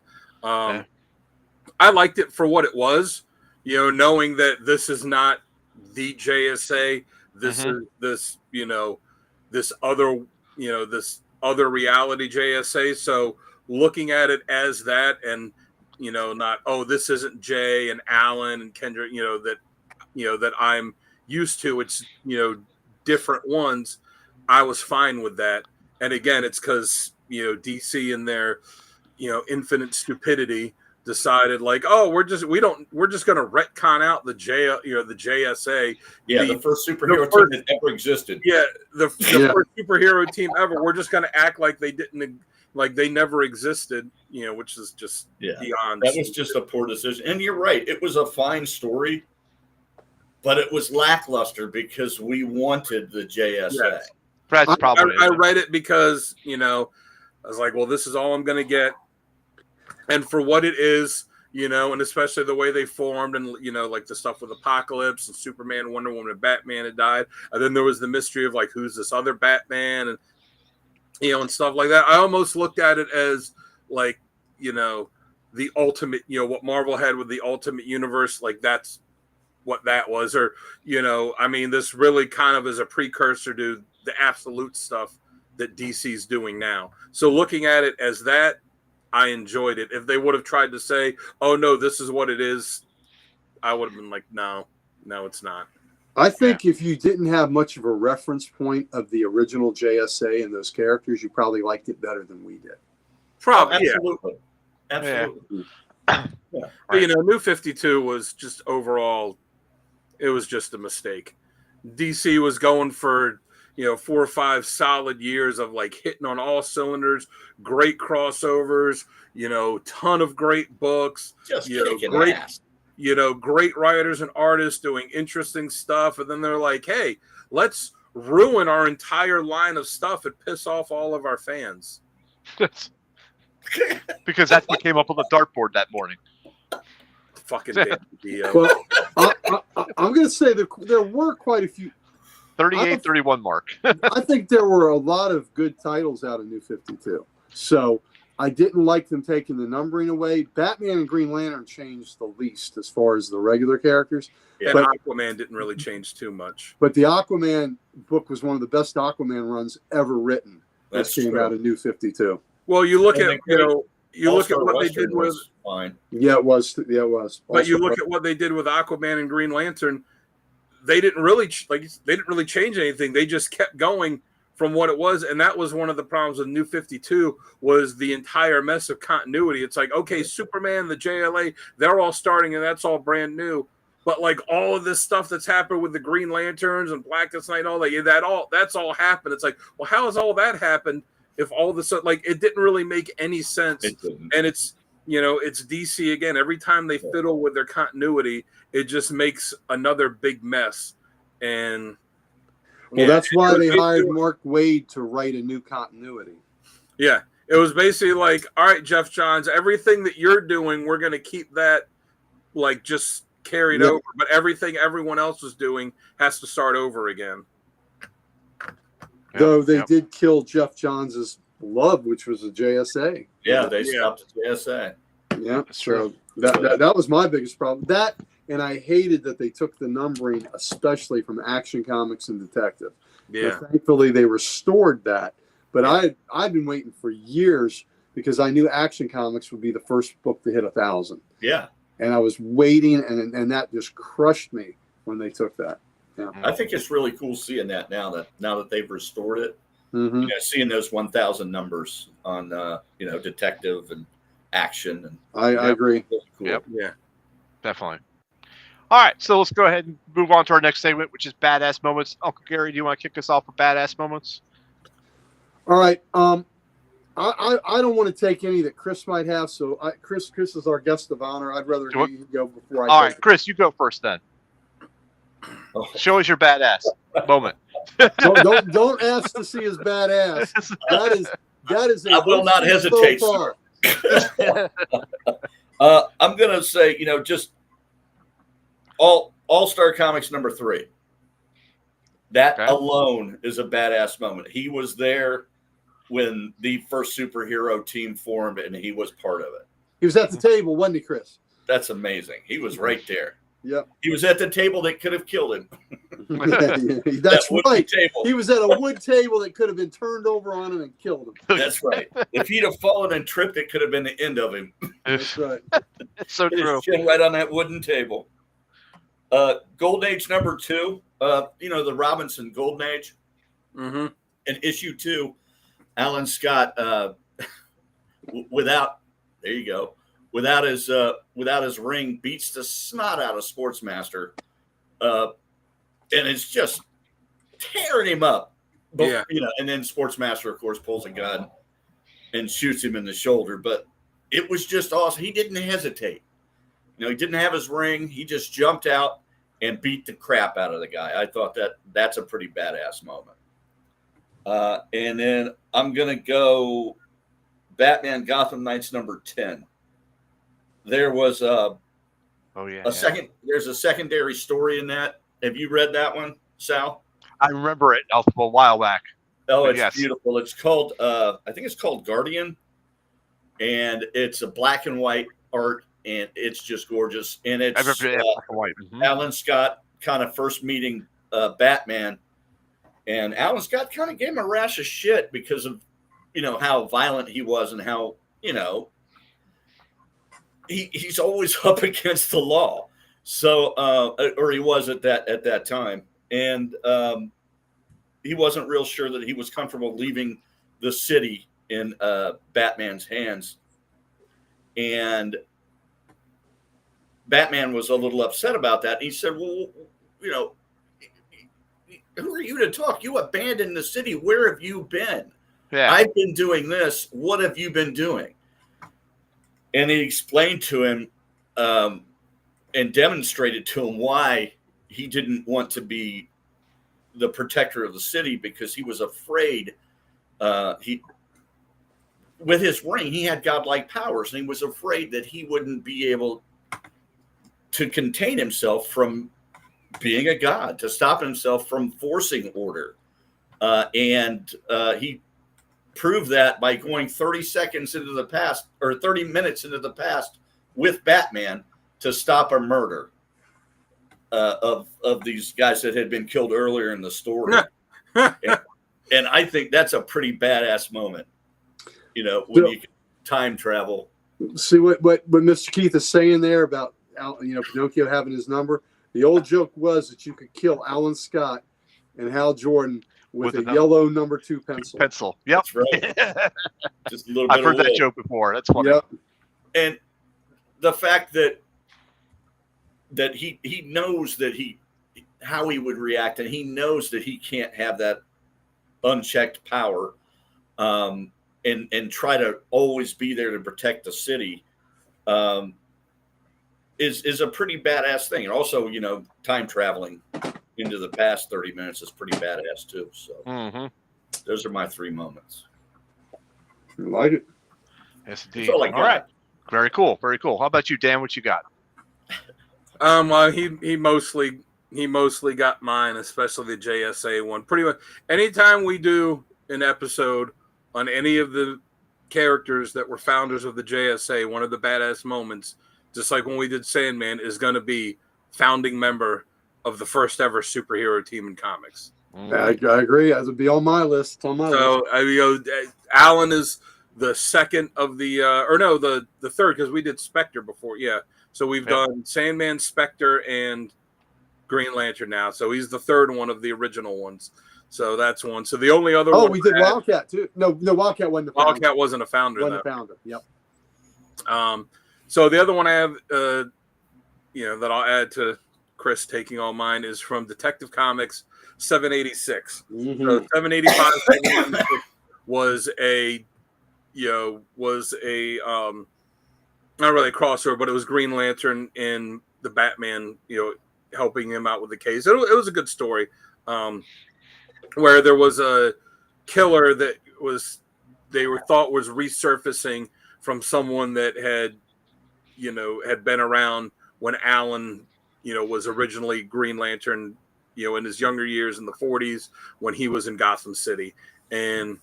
I liked it for what it was, knowing that this is not the JSA. This is this other reality JSA. So looking at it as that, and not this isn't Jay and Alan and Kendra. That I'm used to. It's different ones. I was fine with that. And again, it's because, DC and their, infinite stupidity decided we're just going to retcon out the JSA. Yeah. The first superhero team that ever existed. Yeah. The first superhero team ever. We're just going to act like they never existed, which is just beyond. That was just a poor decision. And you're right. It was a fine story, but it was lackluster because we wanted the JSA. Yes. That's probably I read it because, I was like, well, this is all I'm going to get. And for what it is, and especially the way they formed and, like the stuff with Apocalypse and Superman, Wonder Woman, and Batman had died. And then there was the mystery of who's this other Batman and, and stuff like that. I almost looked at it as the ultimate, what Marvel had with the Ultimate Universe, that's what that was. Or, this really kind of is a precursor to the absolute stuff that DC's doing now. So looking at it as that, I enjoyed it. If they would have tried to say, oh no, this is what it is, I would have been like, no, it's not. I think if you didn't have much of a reference point of the original JSA and those characters, you probably liked it better than we did. Probably, absolutely. But, New 52 was just overall, it was just a mistake. DC was going for 4 or 5 solid years of hitting on all cylinders, great crossovers, ton of great books, just great, great writers and artists doing interesting stuff. And then they're like, hey, let's ruin our entire line of stuff and piss off all of our fans. Because that's what came up on the dartboard that morning. Fucking damn Dio. Well, I'm going to say there were quite a few. 38-31 mark. I think there were a lot of good titles out of New 52. So I didn't like them taking the numbering away. Batman and Green Lantern changed the least as far as the regular characters. Yeah, but Aquaman didn't really change too much. But the Aquaman book was one of the best Aquaman runs ever written. That came out of New 52. Well, you look at look at what they did with. Fine. Yeah, it was. Yeah, it was. But you look at what they did with Aquaman and Green Lantern. They didn't really change anything. They just kept going from what it was, and that was one of the problems with New 52 was the entire mess of continuity. It's like, okay, Superman, the JLA, they're all starting, and that's all brand new. But all of this stuff that's happened with the Green Lanterns and Blackest Night, that's all happened. It's like, well, how has all that happened? If all of a sudden, it didn't really make any sense. And it's it's DC again. Every time they fiddle with their continuity, it just makes another big mess. And that's why they hired Mark Waid to write a new continuity. Yeah, it was basically all right, Jeff Johns, everything that you're doing, we're going to keep that just carried over, but everything everyone else was doing has to start over again. Though they did kill Jeff Johns' love, which was a JSA. Yeah, they stopped at JSA. Yeah, That's so true. that was my biggest problem. That, and I hated that they took the numbering, especially from Action Comics and Detective. Yeah. But thankfully, they restored that. But I'd been waiting for years because I knew Action Comics would be the first book to hit 1,000. Yeah. And I was waiting, and that just crushed me when they took that. Yeah. I think it's really cool seeing that now that they've restored it. Mm-hmm. Seeing those 1,000 numbers on Detective and Action, and I agree. really cool. Yep. Yeah. Definitely. All right, so let's go ahead and move on to our next segment, which is badass moments. Uncle Gary, do you want to kick us off with badass moments? All right. I don't want to take any that Chris might have. So Chris is our guest of honor. I'd rather he go before I. All right, Chris, you go first then. Oh. Show us your badass moment. Don't ask to see his badass. That is. I will not hesitate, sir. I'm gonna say, just All-Star Comics number 3. That alone is a badass moment. He was there when the first superhero team formed, and he was part of it. He was at the table, wasn't he, Chris? That's amazing. He was right there. Yep. He was at the table that could have killed him. That's that right. Table. He was at a wood table that could have been turned over on him and killed him. That's right. If he'd have fallen and tripped, it could have been the end of him. That's right. It's so true. His chin right on that wooden table. Golden Age number 2. The Robinson Golden Age. Mm-hmm. In issue 2, Alan Scott, without his ring, beats the snot out of Sportsmaster, and it's just tearing him up. Yeah. And then Sportsmaster, of course, pulls a gun and shoots him in the shoulder. But it was just awesome. He didn't hesitate. He didn't have his ring. He just jumped out and beat the crap out of the guy. I thought that's a pretty badass moment. And then I'm going to go Batman Gotham Knights number 10. There was there's a secondary story in that. Have you read that one, Sal? I remember it a while back. Oh, it's beautiful. It's called, I think it's called Guardian. And it's a black and white art, and it's just gorgeous. And it's black and white. Mm-hmm. Alan Scott kind of first meeting Batman. And Alan Scott kind of gave him a rash of shit because of, how violent he was and how, he's always up against the law. So, or he was at that time. And he wasn't real sure that he was comfortable leaving the city in Batman's hands. And Batman was a little upset about that. And he said, well, who are you to talk? You abandoned the city. Where have you been? Yeah. I've been doing this. What have you been doing? And he explained to him and demonstrated to him why he didn't want to be the protector of the city, because he was afraid. With his ring, he had godlike powers, and he was afraid that he wouldn't be able to contain himself from being a god, to stop himself from forcing order. And he proved that by going 30 seconds into the past, or 30 minutes into the past with Batman to stop a murder of these guys that had been killed earlier in the story. And I think that's a pretty badass moment, when you can time travel. See what Mr. Keith is saying there about, Pinocchio having his number. The old joke was that you could kill Alan Scott and Hal Jordan with a yellow number 2 pencil. Yep. That's right. Just a little bit I've heard that joke before. That's funny. Yep. And the fact that he knows that how he would react, and he knows that he can't have that unchecked power, and try to always be there to protect the city, is a pretty badass thing. And also, time traveling into the past 30 minutes is pretty badass too. So those are my 3 moments. I like it. Yes, indeed. That's all I got. All right. Very cool. Very cool. How about you, Dan? What you got? He mostly he mostly got mine, especially the JSA one. Pretty much anytime we do an episode on any of the characters that were founders of the JSA, one of the badass moments, just like when we did Sandman, is going to be founding member of the first ever superhero team in comics. I agree. That would be on my list. It's on my list. Alan is the second of the, the third, because we did Spectre before. Yeah. So we've done Sandman, Spectre, and Green Lantern now. So he's the third one of the original ones. So that's one. So the only other one. We did Wildcat too. No, Wildcat wasn't the founder. Wildcat wasn't a founder. Wasn't a founder. Yep. So the other one I have, that I'll add to Chris taking all mine is from Detective Comics 786. Mm-hmm. So 785 was a not really a crossover, but it was Green Lantern and the Batman, helping him out with the case. It was a good story, where there was a killer that thought was resurfacing from someone that had been around when Alan, was originally Green Lantern, in his younger years in the 40s when he was in Gotham City. And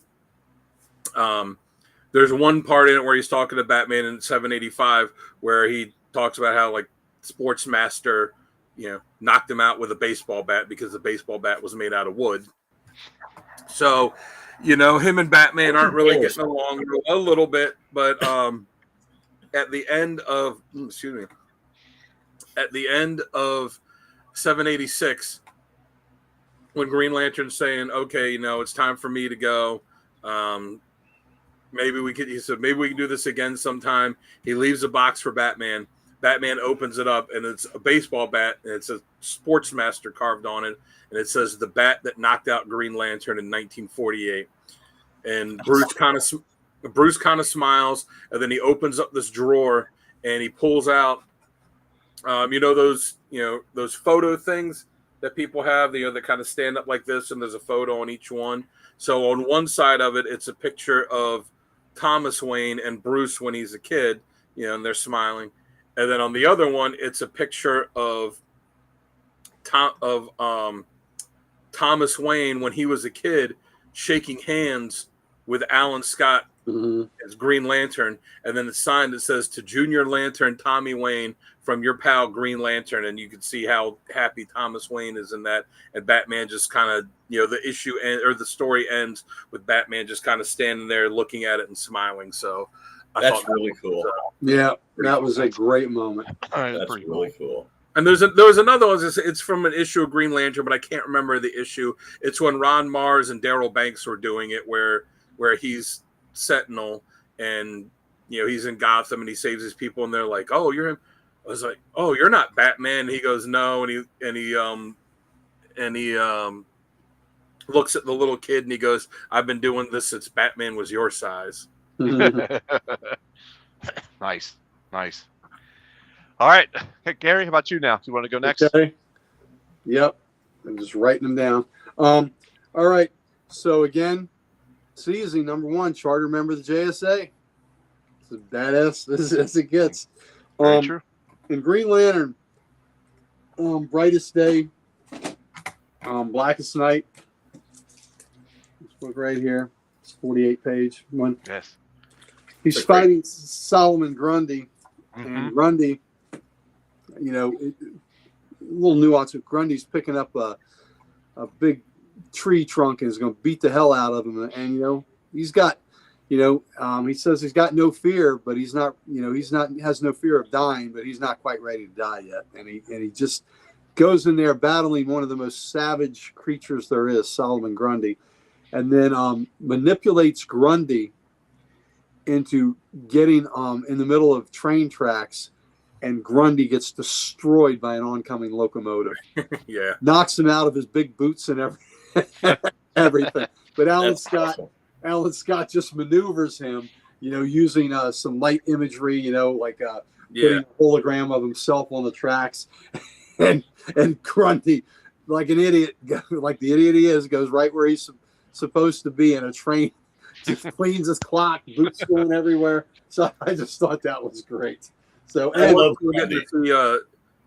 there's one part in it where he's talking to Batman in 785 where he talks about how like Sportsmaster, knocked him out with a baseball bat because the baseball bat was made out of wood. So, him and Batman aren't really getting along a little bit, but at the end of 786, when Green Lantern's saying, okay, it's time for me to go. He said, maybe we can do this again sometime. He leaves a box for Batman. Batman opens it up, and it's a baseball bat, and it's a Sportsmaster carved on it, and it says the bat that knocked out Green Lantern in 1948. And Bruce kind of smiles, and then he opens up this drawer, and he pulls out, those photo things that people have, that kind of stand up like this, and there's a photo on each one. So on one side of it, it's a picture of Thomas Wayne and Bruce when he's a kid, and they're smiling. And then on the other one, it's a picture of Thomas Wayne when he was a kid shaking hands with Alan Scott as Green Lantern. And then the sign that says to Junior Lantern Tommy Wayne from your pal Green Lantern. And you can see how happy Thomas Wayne is in that. And Batman just kind of, the issue the story ends with Batman just kind of standing there looking at it and smiling. So that's really cool. Yeah, that was a great moment. That's really cool. And there was another one. It's from an issue of Green Lantern, but I can't remember the issue. It's when Ron Mars and Daryl Banks were doing it, where he's Sentinel and he's in Gotham and he saves his people, and they're like, "Oh, you're him." I was like, "Oh, you're not Batman." And he goes, "No," and he looks at the little kid and he goes, "I've been doing this since Batman was your size." Nice. All right. Hey, Gary, how about you now? Do you want to go next? Okay. Yep. I'm just writing them down. All right. So again, CZ #1, charter member of the JSA. It's a badass as it gets. Very true. In Green Lantern, Brightest Day, Blackest Night. This book right here. It's 48-page one. Yes. He's fighting Solomon Grundy. Mm-hmm. And Grundy, a little nuance with Grundy's picking up a big tree trunk and is going to beat the hell out of him. And, he's got, he says he's got no fear, but he's not, has no fear of dying, but he's not quite ready to die yet. And he just goes in there battling one of the most savage creatures there is, Solomon Grundy, and then manipulates Grundy into getting in the middle of train tracks, and Grundy gets destroyed by an oncoming locomotive. Yeah. Knocks him out of his big boots and everything. But Alan Scott just maneuvers him, using some light imagery, putting a hologram of himself on the tracks. and Grundy, like an idiot, like the idiot he is, goes right where he's supposed to be in a train. Just cleans his clock, boots going everywhere. So I just thought that was great. So I love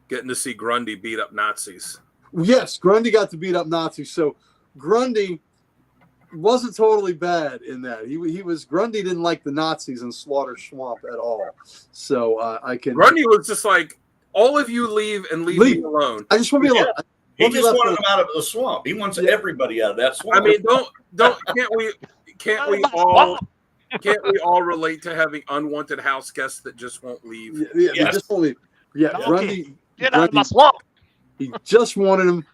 getting to see Grundy beat up Nazis. Yes, Grundy got to beat up Nazis. So Grundy wasn't totally bad in that. Grundy didn't like the Nazis in Slaughter Swamp at all. So Grundy was just like, all of you leave and leave me alone. I just want to be alone. He just wanted them out of the swamp. He wants everybody out of that swamp. I mean, can't we all relate to having unwanted house guests that just won't leave? Yeah, yes. They just won't leave. Yeah, Grundy, get out of my swamp. He just wanted him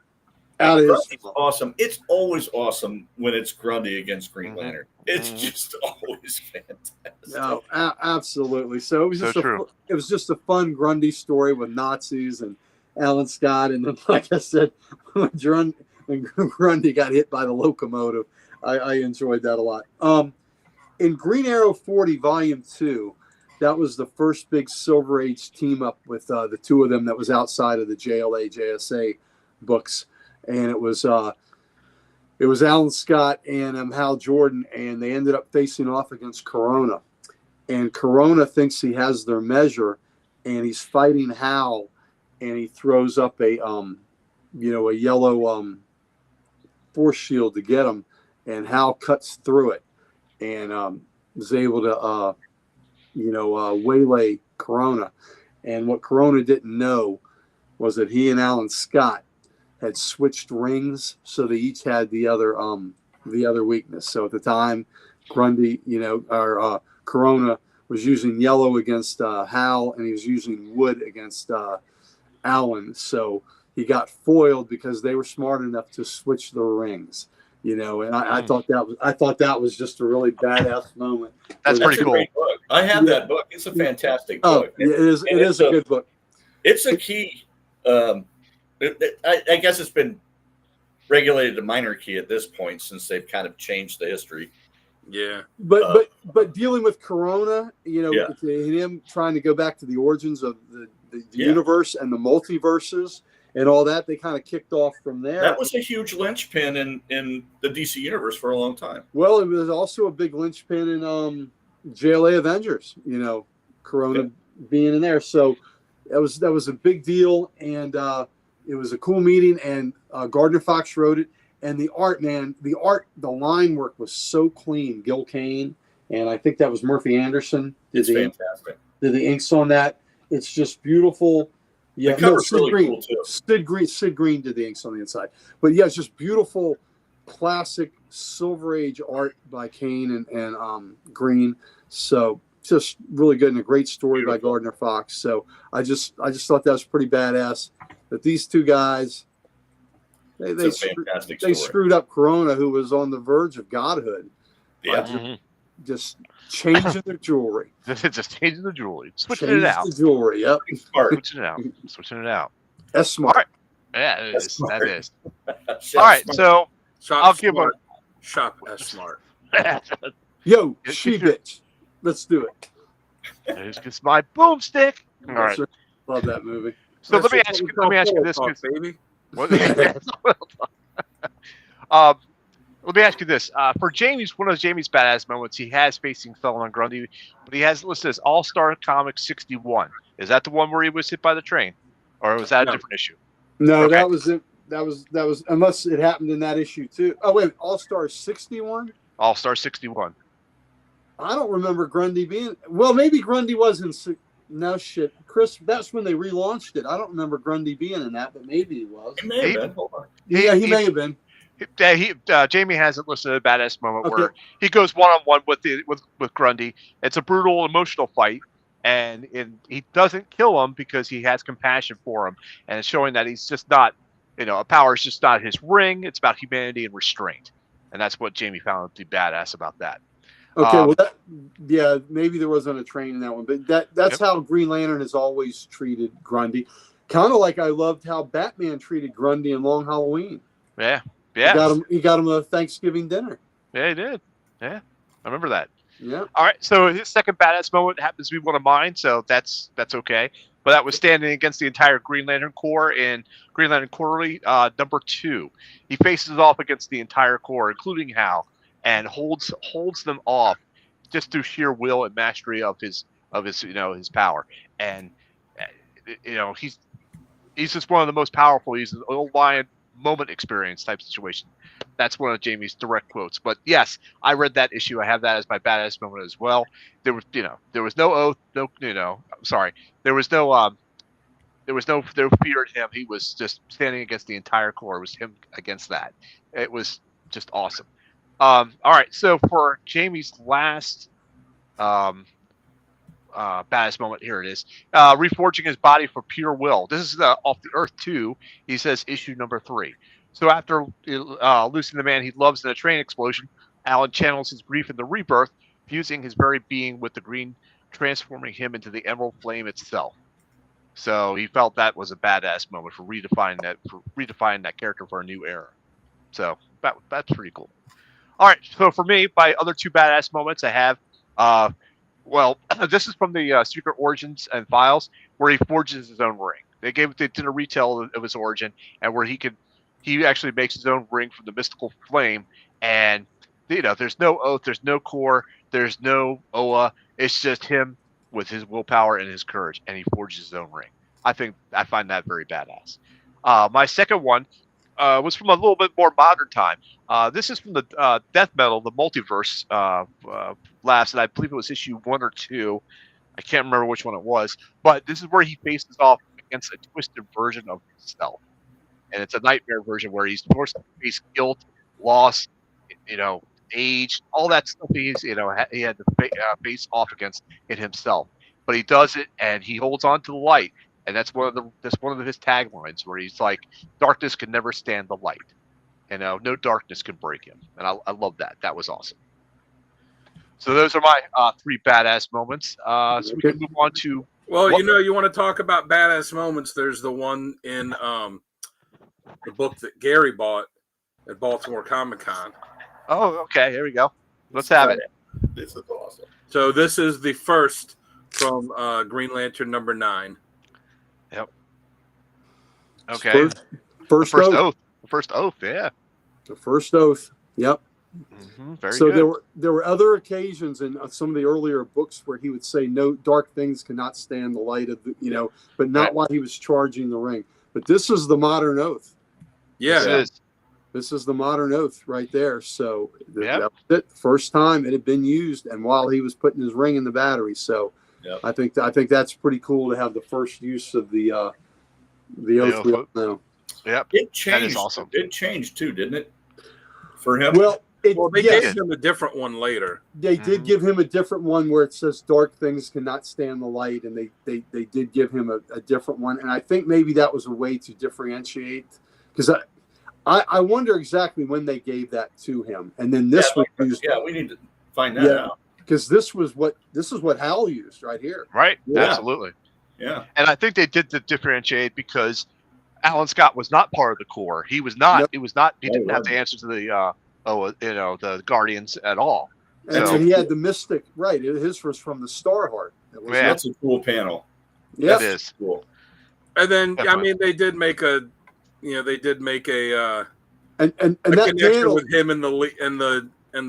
out of his swamp. Awesome. It's always awesome when it's Grundy against Green Lantern. It's just always fantastic. No, absolutely. So it was just a fun Grundy story with Nazis and Alan Scott, and then, like I said, when Grundy got hit by the locomotive, I enjoyed that a lot. In Green Arrow 40 Volume 2, that was the first big Silver Age team up with the two of them that was outside of the JLA, JSA books, and it was Alan Scott and Hal Jordan, and they ended up facing off against Corona, and Corona thinks he has their measure, and he's fighting Hal. And he throws up a yellow force shield to get him, and Hal cuts through it, and was able to, waylay Corona. And what Corona didn't know was that he and Alan Scott had switched rings, so they each had the other weakness. So at the time, Grundy, Corona was using yellow against Hal, and he was using wood against Alan, so he got foiled because they were smart enough to switch the rings, and I thought that was just a really badass moment. That's pretty cool. Book. I have that book. It's a fantastic book. It is a good book. It's a key. I guess it's been regulated to minor key at this point since they've kind of changed the history. Yeah, but dealing with Corona, him trying to go back to the origins of the universe and the multiverses and all that, they kind of kicked off from there. That was a huge linchpin in the DC universe for a long time. Well, it was also a big linchpin in JLA Avengers, Corona being in there. So that was a big deal, and it was a cool meeting, and Gardner Fox wrote it. And the art, the line work was so clean. Gil Kane, and I think that was Murphy Anderson. It's fantastic. Did the inks on that. It's just beautiful. Yeah, the cover's really Green. Cool too. Sid Green did the inks on the inside. But yeah, it's just beautiful, classic Silver Age art by Kane and Green. So just really good, and a great story by Gardner Fox. So I just thought that was pretty badass that these two guys they screwed up Corona, who was on the verge of godhood. Yeah. Just changing their jewelry. Just changing the jewelry. Switching it out. The jewelry, yep. Switching it out. That's smart. All right. Yeah, that is. All right, so I'll give a shop as smart. Yo, bitch. Let's do it. It's my boomstick. All right. Love that movie. So let me ask you this, baby. Let me ask you this. For one of Jamie's badass moments, he has facing Felon Grundy, but he has listed as All-Star Comics 61. Is that the one where he was hit by the train? Or was that a different issue? No, okay. That was it. That was unless it happened in that issue too. Oh wait, All-Star 61? All-Star 61. I don't remember Grundy being. Well, maybe Grundy was in. No shit, Chris. That's when they relaunched it. I don't remember Grundy being in that, but maybe he was. He may have been. Hold on. He may have been. Jamie has it listed a badass moment where he goes one-on-one with Grundy. It's a brutal, emotional fight, and he doesn't kill him because he has compassion for him, and it's showing that he's just not, a power is just not his ring. It's about humanity and restraint, and that's what Jamie found to be badass about that. Okay, maybe there wasn't a train in that one, but that's how Green Lantern has always treated Grundy. Kind of like I loved how Batman treated Grundy in Long Halloween. Yeah. Yeah. He got him a Thanksgiving dinner. Yeah, he did. Yeah. I remember that. Yeah. All right. So his second badass moment happens to be one of mine, so that's okay. But that was standing against the entire Green Lantern Corps in Green Lantern Quarterly number 2. He faces off against the entire Corps, including Hal, and holds them off just through sheer will and mastery of his power. And He's just one of the most powerful. He's an old lion moment experience type situation. That's one of Jamie's direct quotes. But yes, I read that issue. I have that as my badass moment as well. There was, there was no oath, no, I'm sorry, there was no fear in him. He was just standing against the entire Corps. It was him against that. It was just awesome. All right, so for Jamie's last badass moment, here it is. Reforging his body for pure will. This is off the Earth 2. He says issue number 3. So after losing the man he loves in a train explosion, Alan channels his grief in the rebirth, fusing his very being with the green, transforming him into the emerald flame itself. So he felt that was a badass moment for redefining that character for a new era. So that's pretty cool. All right, so for me, my other 2 badass moments I have, well, this is from the Secret Origins and Files, where he forges his own ring. They did a retell of his origin, and where he actually makes his own ring from the mystical flame, and there's no oath, there's no core, there's no Oa. It's just him with his willpower and his courage, and he forges his own ring. I find that very badass. My second one was from a little bit more modern time. This is from the Death Metal, the Multiverse last, and I believe it was issue 1 or 2. I can't remember which one it was, but this is where he faces off against a twisted version of himself, and it's a nightmare version where he's forced to face guilt, loss, age, all that stuff. He had to face off against it himself, but he does it, and he holds on to the light, and that's one of his taglines, where he's like, "Darkness can never stand the light." No darkness can break him, and I love that. That was awesome. So those are my 3 badass moments. So we can move on to. Well, you want to talk about badass moments. There's the one in the book that Gary bought at Baltimore Comic-Con. Oh, okay. Here we go. Let's have it. This is awesome. So this is the first from Green Lantern number 9. Yep. Okay. First oath. The first oath. Yeah. The first oath. Yep. Mm-hmm. Very so good. there were other occasions in some of the earlier books where he would say, "No, dark things cannot stand the light of the," but not right. while he was charging the ring. But this is the modern oath. Yeah. This is the modern oath right there. So yep. that was it. First time it had been used, and while he was putting his ring in the battery. So yep. I think that's pretty cool to have the first use of the oath. Now. Yep. It changed. That is awesome. It changed too, didn't it? For him. Well, they gave him a different one later. They did give him a different one where it says dark things cannot stand the light, and they did give him a different one. And I think maybe that was a way to differentiate, because I wonder exactly when they gave that to him. And then this was used. Yeah, we need to find that out. Because this is what Hal used right here. Right. Yeah. Absolutely. Yeah. And I think they did to differentiate because Alan Scott was not part of the Corps. He was not. Yep. He was not. He didn't have the answer to the Guardians at all. And so he had the Mystic. Right. His was from the Starheart. That's a cool panel. Yeah, it is cool. And then definitely. They did make a and that connection panel with him and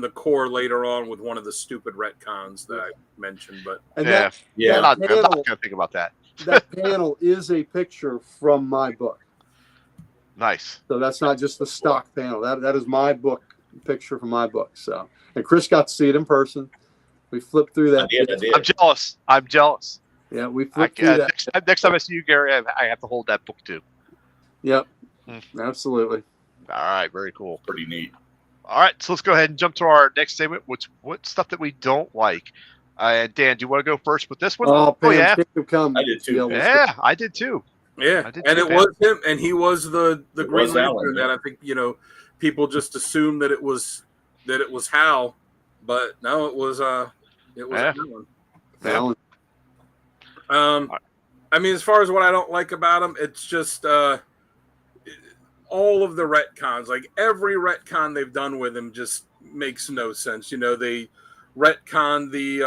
the Corps later on with one of the stupid retcons that I mentioned. But I'm not going to think about that. That panel is a picture from my book. Nice. So that's not just the stock panel. That is my book, picture from my book. So, and Chris got to see it in person. We flipped through that. I did. I'm jealous. Yeah, we flipped through that. Next time I see you, Gary, I have to hold that book too. Yep. Absolutely. All right. Very cool. Pretty neat. All right. So let's go ahead and jump to our next segment. What stuff that we don't like? Dan, do you want to go first with this one? Oh yeah. I did too. Yeah, I did too. Yeah, and it was him, and he was the Green Lantern that I think people just assumed that it was Hal, but no, it was Alan. Alan. I mean, as far as what I don't like about him, it's just all of the retcons. Like every retcon they've done with him just makes no sense. They retcon the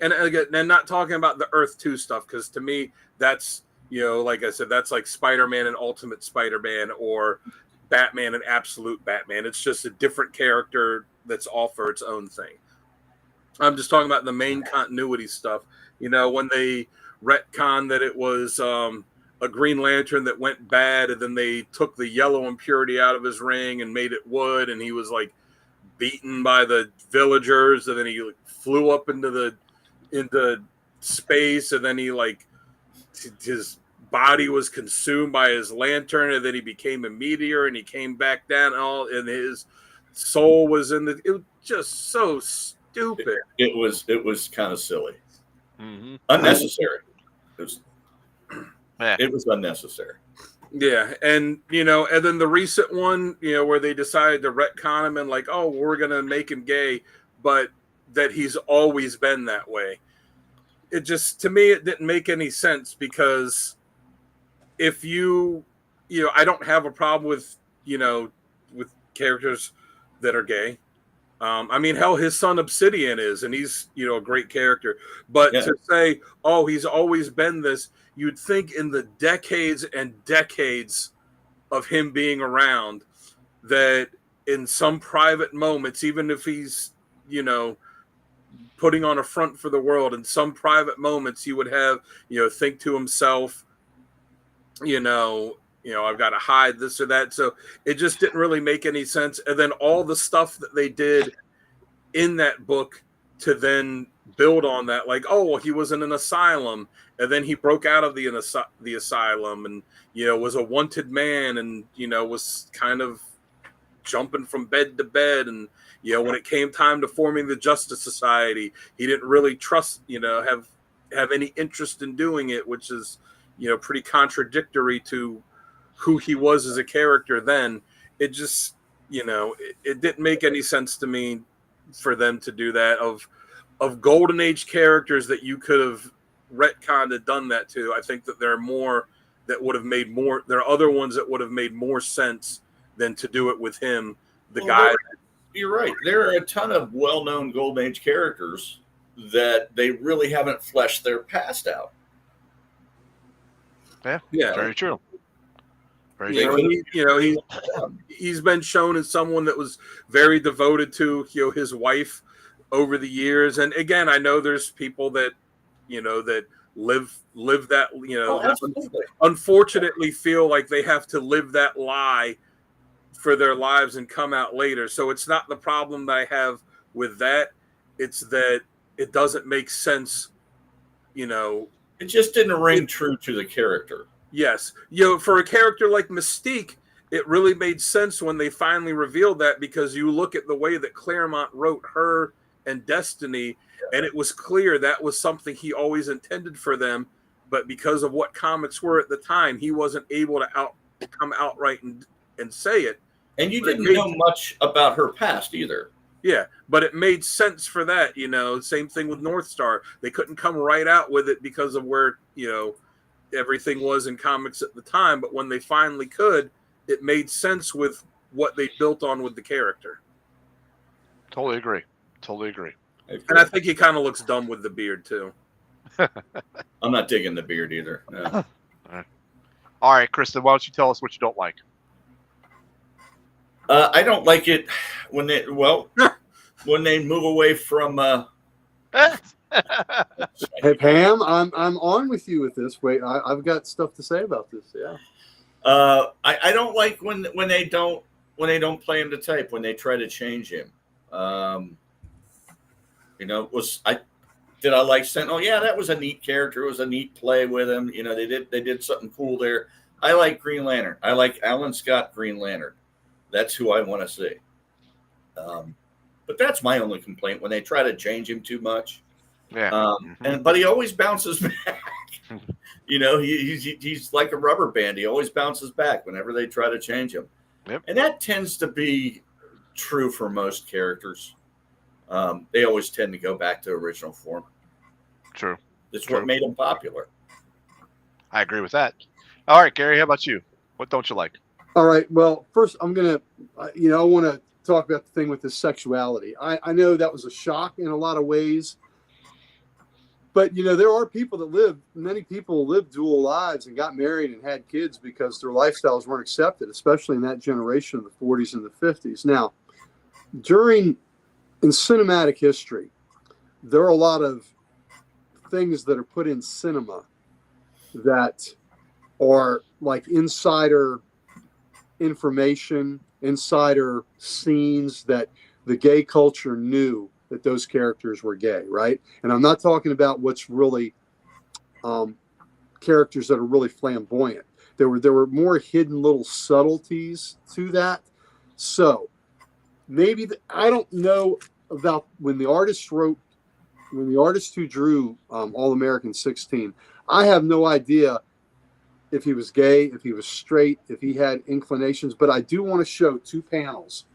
and again, and not talking about the Earth 2 stuff, because to me that's like I said, that's like Spider-Man and Ultimate Spider-Man or Batman and Absolute Batman. It's just a different character that's all for its own thing. I'm just talking about the main continuity stuff. When they retcon that it was a Green Lantern that went bad, and then they took the yellow impurity out of his ring and made it wood, and he was like beaten by the villagers, and then he flew up into space, and then he like his body was consumed by his lantern, and then he became a meteor, and he came back down, and his soul was in the. It was just so stupid. It was kind of silly, unnecessary. It was unnecessary. Yeah, and and then the recent one, where they decided to retcon him and like, oh, we're gonna make him gay, but that he's always been that way. It just, to me, it didn't make any sense, because if I don't have a problem with with characters that are gay. I mean, hell, his son Obsidian is, and he's a great character. But to say, oh, he's always been this, you'd think in the decades and decades of him being around, that in some private moments, even if he's putting on a front for the world, in some private moments, he would have think to himself, I've got to hide this or that. So it just didn't really make any sense. And then all the stuff that they did in that book to then build on that, like, oh, well, he was in an asylum, and then he broke out of the asylum, and was a wanted man, and was kind of jumping from bed to bed, and when it came time to forming the Justice Society, he didn't really trust, have any interest in doing it, which is pretty contradictory to who he was as a character then. It just, it didn't make any sense to me for them to do that. Of Golden Age characters that you could have retconned and done that to, I think that there are more that would have made more. There are other ones that would have made more sense than to do it with him, guy. You're right. There are a ton of well-known Golden Age characters that they really haven't fleshed their past out. Yeah, very true. He's been shown as someone that was very devoted to his wife over the years, and again, I know there's people that that live that unfortunately feel like they have to live that lie for their lives and come out later. So it's not the problem that I have with that. It's that it doesn't make sense. It just didn't ring true to the character. Yes. For a character like Mystique, it really made sense when they finally revealed that, because you look at the way that Claremont wrote her and Destiny, and it was clear that was something he always intended for them, but because of what comics were at the time, he wasn't able to come outright and say it. And you didn't know much about her past either. Yeah, but it made sense for that, Same thing with North Star. They couldn't come right out with it because of where, everything was in comics at the time. But when they finally could, it made sense with what they built on with the character. Totally agree. And I think he kind of looks dumb with the beard, too. I'm not digging the beard either. No. All right, Kristen, why don't you tell us what you don't like? I don't like it when they move away from. Hey Pam, I'm on with you with this. Wait, I've got stuff to say about this. Yeah. I don't like when they don't play him to type, when they try to change him. Did I like Sentinel? Yeah, that was a neat character. It was a neat play with him. They did something cool there. I like Green Lantern. I like Alan Scott Green Lantern. That's who I want to see. But that's my only complaint, when they try to change him too much. Yeah. But he always bounces back. He's like a rubber band. He always bounces back whenever they try to change him. Yep. And that tends to be true for most characters. They always tend to go back to original form. True. It's what made him popular. I agree with that. All right, Gary, how about you? What don't you like? All right. Well, first, I'm going to, I want to talk about the thing with the sexuality. I know that was a shock in a lot of ways. But, there are many people live dual lives and got married and had kids because their lifestyles weren't accepted, especially in that generation of the 40s and the 50s. Now, in cinematic history, there are a lot of things that are put in cinema that are like insider information, insider scenes that the gay culture knew that those characters were gay, right? And I'm not talking about what's really characters that are really flamboyant. There were more hidden little subtleties to that. So maybe I don't know about when the artist who drew All American 16. I have no idea if he was gay, if he was straight, if he had inclinations, but I do want to show two panels.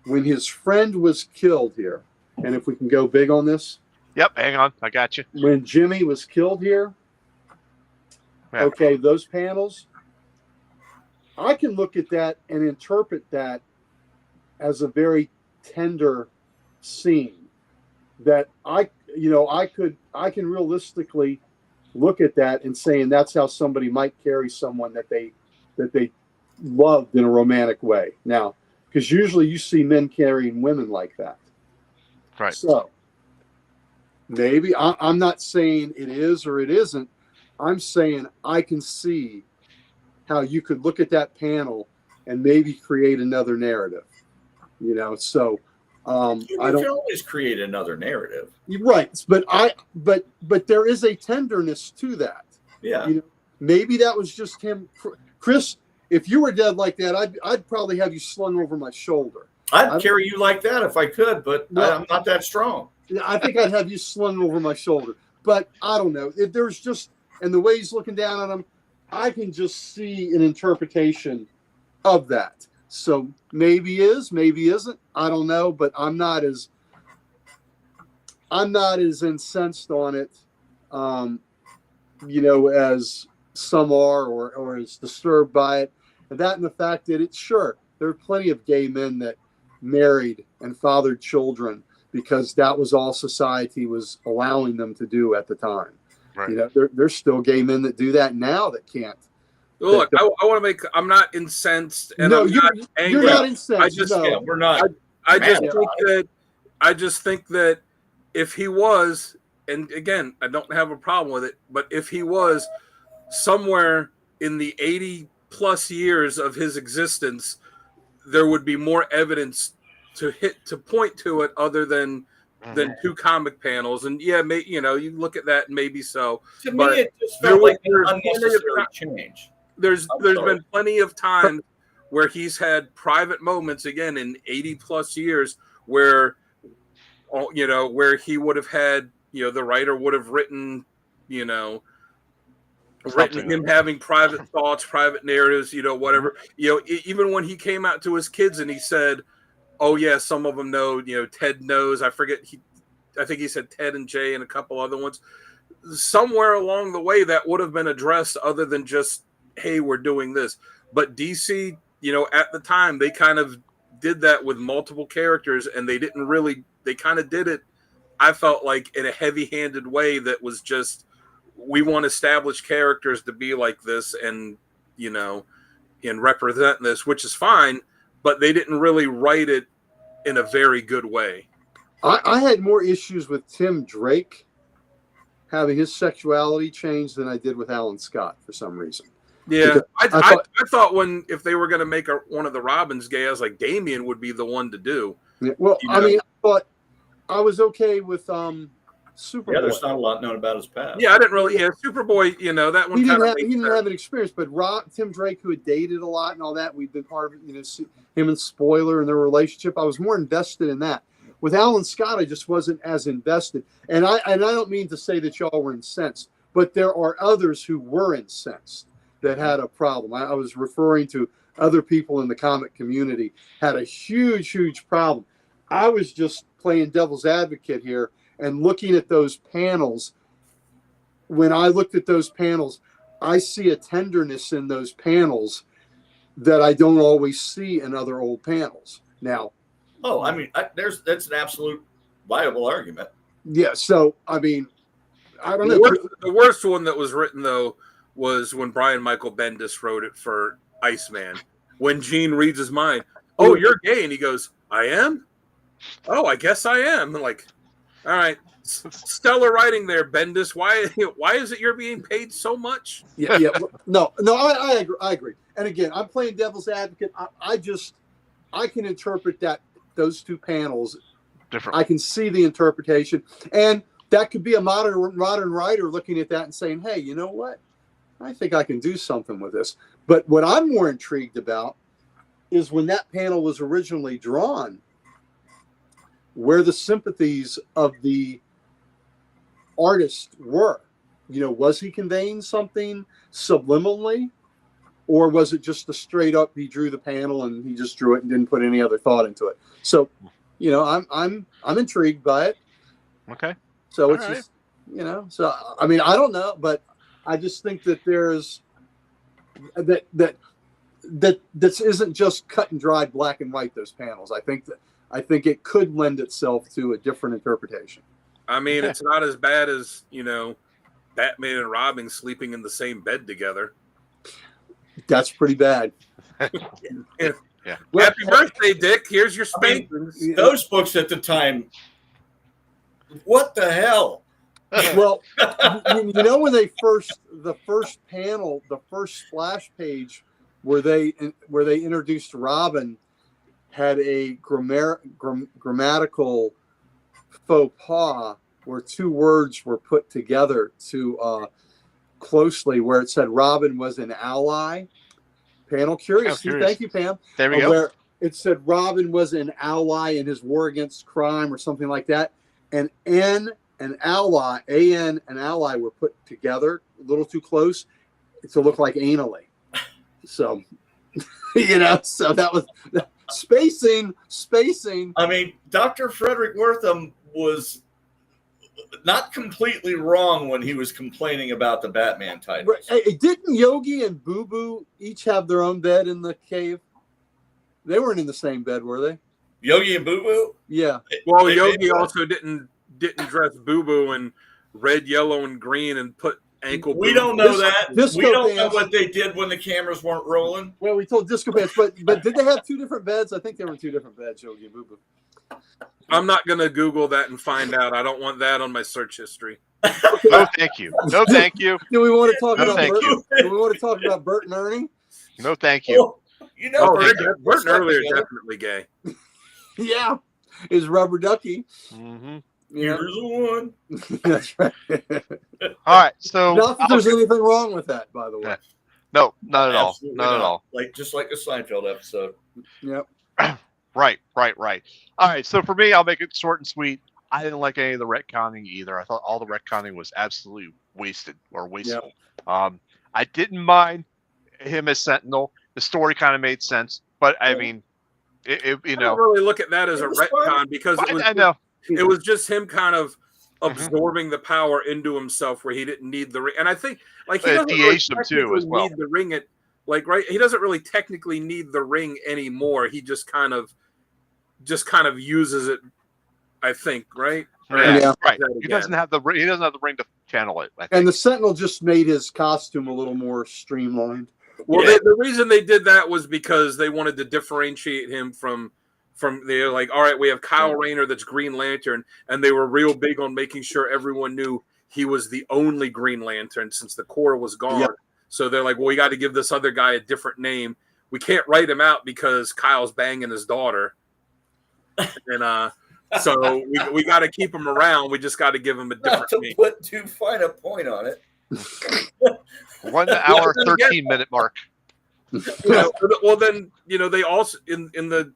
When his friend was killed here, and if we can go big on this. Yep, hang on. I got you. When Jimmy was killed here, yeah. Okay, those panels, I can look at that and interpret that as a very tender scene that I can realistically look at that and saying that's how somebody might carry someone that they loved in a romantic way. Now, because usually you see men carrying women like that. Right. So maybe I'm not saying it is or it isn't. I'm saying I can see how you could look at that panel and maybe create another narrative. So you can always create another narrative. Right, but there is a tenderness to that. Yeah. Maybe that was just him. Chris, if you were dead like that, I'd probably have you slung over my shoulder. I'd carry you like that if I could, but I'm not that strong. I think I'd have you slung over my shoulder. But I don't know. If there's just, and the way he's looking down at him, I can just see an interpretation of that. So maybe is, maybe isn't. I don't know, but I'm not as incensed on it, as some are, or as disturbed by it. And that, and the fact that there are plenty of gay men that married and fathered children because that was all society was allowing them to do at the time. Right. There's still gay men that do that now that can't. Look, I want to make. I'm not incensed, and no, I'm not angry. You're not incensed. We're not. I just think that if he was, and again, I don't have a problem with it, but if he was somewhere in the 80 plus years of his existence, there would be more evidence to point to it other than two comic panels. And yeah, you look at that and maybe so. To me, it just felt like an unnecessary change. There's been plenty of times where he's had private moments, again, in 80 plus years where he would have had, the writer would have written, him having private thoughts, private narratives, whatever. Even when he came out to his kids and he said, oh yeah, some of them know, Ted knows. I think he said Ted and Jay and a couple other ones. Somewhere along the way that would have been addressed other than just, hey, we're doing this. But DC, at the time, they kind of did that with multiple characters, and they kind of did it, I felt like, in a heavy-handed way that was just, we want established characters to be like this and, and represent this, which is fine, but they didn't really write it in a very good way. I had more issues with Tim Drake having his sexuality changed than I did with Alan Scott for some reason. Yeah, I thought if they were going to make one of the Robins gay, I was like, Damian would be the one to do. Yeah, well, I mean, but I was okay with Superboy. Yeah, there's not a lot known about his past. Yeah, I didn't really. Yeah, Superboy, that one. He didn't have an experience, but Tim Drake, who had dated a lot and all that, we've been part of it. Him and Spoiler and their relationship. I was more invested in that. With Alan Scott, I just wasn't as invested. And I don't mean to say that y'all were incensed, but there are others who were incensed that had a problem. I was referring to other people in the comic community had a huge, huge problem. I was just playing devil's advocate here and looking at those panels. When I looked at those panels, I see a tenderness in those panels that I don't always see in other old panels. Now, I mean, that's an absolute viable argument. Yeah. So, I mean, I don't know. The worst one that was written, though, was when Brian Michael Bendis wrote it for Iceman. When Gene reads his mind, oh, you're gay. And he goes, I am? Oh, I guess I am. And like, All right. Stellar writing there, Bendis. Why is it you're being paid so much? Yeah. No, I agree. And again, I'm playing devil's advocate. I can interpret those two panels different. I can see the interpretation, and that could be a modern writer looking at that and saying, "Hey, you know what? I think I can do something with this." But what I'm more intrigued about is when that panel was originally drawn, where the sympathies of the artist were. Was he conveying something subliminally, or was it just a straight up he drew the panel and he just drew it and didn't put any other thought into it? So, I'm intrigued by it. Okay. So it's just, so I mean, I don't know, but I just think that there's that this isn't just cut and dried black and white, those panels. I think it could lend itself to a different interpretation. I mean, it's not as bad as, Batman and Robin sleeping in the same bed together. That's pretty bad. Yeah. Well, happy birthday, Dick. Here's your spankings. Those books at the time, what the hell? Well, when they the first panel, the first splash page where they introduced Robin had a grammatical faux pas where two words were put together too closely, where it said Robin was an ally. Panel curiosity. Thank you, Pam. There we go. Where it said Robin was an ally in his war against crime or something like that. And N and ally, AN and ally were put together a little too close to look like anally. So, so that was spacing. I mean, Dr. Frederick Wortham was not completely wrong when he was complaining about the Batman titles. Right. Hey, didn't Yogi and Boo Boo each have their own bed in the cave? They weren't in the same bed, were they? Yogi and Boo Boo? Yeah. Well, Yogi also didn't dress Boo Boo in red, yellow, and green and put ankle. We don't know that. Disco we don't pants. know what they did when the cameras weren't rolling. Well, we told Disco Pants, but did they have two different beds? I think they were two different beds, Yogi and Boo Boo. I'm not going to Google that and find out. I don't want that on my search history. No, thank you. No, thank you. Do we want to talk about thank Bert? you. Do we want to talk about Bert and Ernie? No, thank you. Well, Bert and Ernie are definitely gay. Yeah. Is Rubber Ducky. Mm-hmm. Here's the one. That's right. All right. So, not that there's anything wrong with that, by the way. No, not at all. Absolutely Not at all. Just like a Seinfeld episode. Yep. Right. All right. So for me, I'll make it short and sweet. I didn't like any of the retconning either. I thought all the retconning was absolutely wasted or wasteful. Yep. I didn't mind him as Sentinel. The story kind of made sense, but I mean, I don't really look at that as a retcon because it was just him kind of absorbing the power into himself where he didn't need the ring. And I think he doesn't really technically need the ring. He doesn't really technically need the ring anymore. He just kind of uses it, I think, right? Yeah. Right. He doesn't have the ring to channel it. And the Sentinel just made his costume a little more streamlined. Well, the reason they did that was because they wanted to differentiate him from they're like, all right, we have Kyle Rayner that's Green Lantern, and they were real big on making sure everyone knew he was the only Green Lantern since the Corps was gone. Yep. So they're like, well, we got to give this other guy a different name. We can't write him out because Kyle's banging his daughter, and so we got to keep him around. We just got to give him a different name. Put too fine a point on it. 1 hour 13-minute mark. Well, then they also in the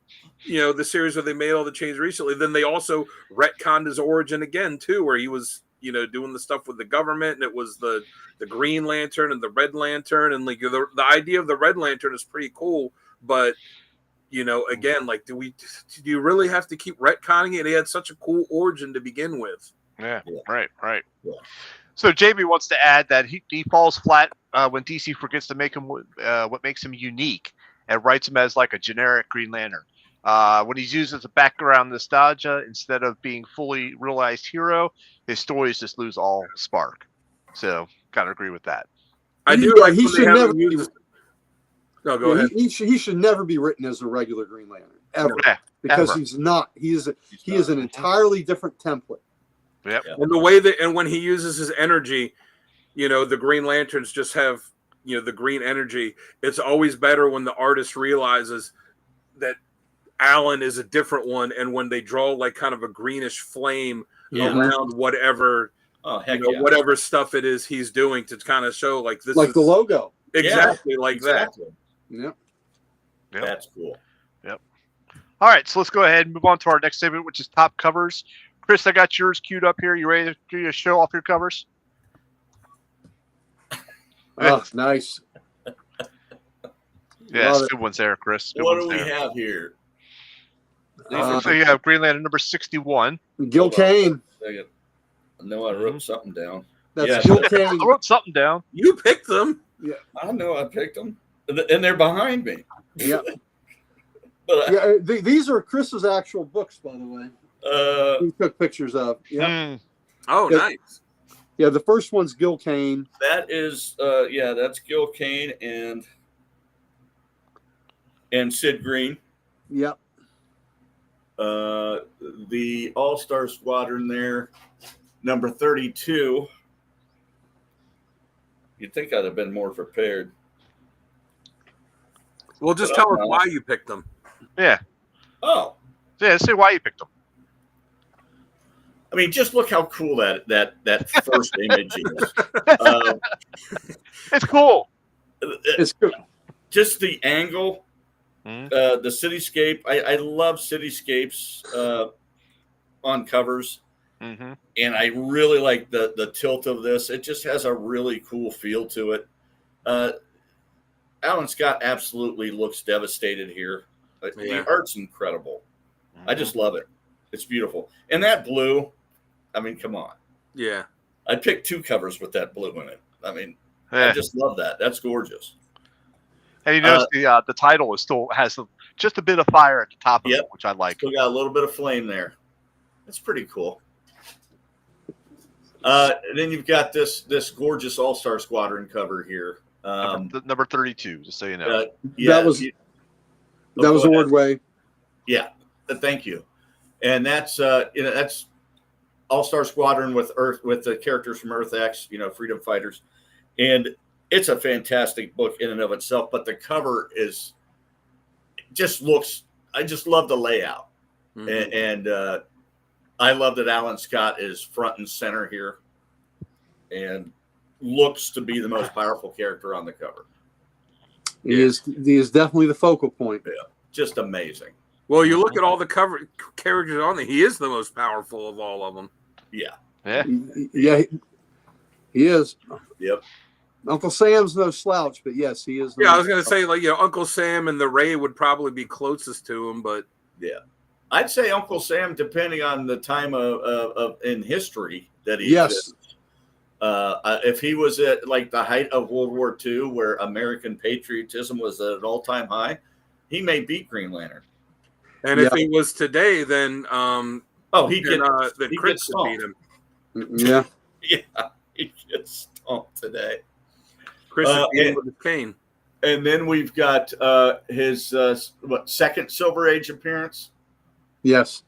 the series where they made all the changes recently. Then they also retconned his origin again too, where he was doing the stuff with the government, and it was the Green Lantern and the Red Lantern, and the idea of the Red Lantern is pretty cool, but again, do you really have to keep retconning it? He had such a cool origin to begin with. Yeah. Right. Yeah. So JB wants to add that he falls flat when DC forgets to make him what makes him unique and writes him as like a generic Green Lantern. When he's used as a background nostalgia instead of being fully realized hero, his stories just lose all spark. So, kind of agree with that. I do like he should never use. No, go ahead. He should never be written as a regular Green Lantern ever, because he's not. He is an entirely different template. Yep. Yeah. And the way that, and when he uses his energy, the Green Lanterns just have, the green energy. It's always better when the artist realizes that Alan is a different one, and when they draw like kind of a greenish flame around whatever, whatever stuff it is he's doing to kind of show like this, like is the logo. exactly that. Yep. That's cool. Yep. All right, so let's go ahead and move on to our next segment, which is top covers. Chris, I got yours queued up here. You ready to show off your covers? Oh, nice. Yeah, it's good ones there, Chris. Good what ones do we there. have here? So you have Green Lantern number 61. Gil Kane. No, I wrote something down. That's Gil Kane. I wrote something down. You picked them. Yeah, I know I picked them, and they're behind me. yeah. But These are Chris's actual books, by the way. He took pictures of. Yeah. Oh, nice. Yeah, the first one's Gil Kane. that is, that's Gil Kane and Sid Green. Yep. The All-Star Squadron there, number 32. You'd think I'd have been more prepared. Well, just tell us why you picked them. Yeah. Oh, Yeah, say why you picked them. I mean, just look how cool that first image is. It's cool. It's good. Just the angle, the cityscape. I love cityscapes on covers, and I really like the tilt of this. It just has a really cool feel to it. Alan Scott absolutely looks devastated here. The art's incredible. I just love it. It's beautiful. And that blue, I mean, come on. Yeah. I picked 2 covers with that blue in it. I mean, I just love that. That's gorgeous. And you notice the title is still has just a bit of fire at the top of it, which I like. Still got a little bit of flame there. That's pretty cool. And then you've got this gorgeous All-Star Squadron cover here. Number 32, just so you know. That was Ordway. Yeah, thank you. And that's that's All-Star Squadron with the characters from Earth X, freedom fighters, and it's a fantastic book in and of itself. But the cover I just love the layout, and I love that Alan Scott is front and center here, and looks to be the most powerful character on the cover. He is definitely the focal point. Yeah, just amazing. Well, you look at all the cover characters on there. He is the most powerful of all of them. Yeah. Yeah, he is. Yep. Uncle Sam's no slouch, but yes, he is. I was going to say, Uncle Sam and the Ray would probably be closest to him, but yeah, I'd say Uncle Sam, depending on the time of in history that he yes. If he was at like the height of World War II, where American patriotism was at an all-time high, he may beat Green Lantern. And if he was today, then he Chris would beat him. Yeah, yeah, he gets stomped today. Chris would beat him with his cane. And then we've got his second Silver Age appearance. Yes.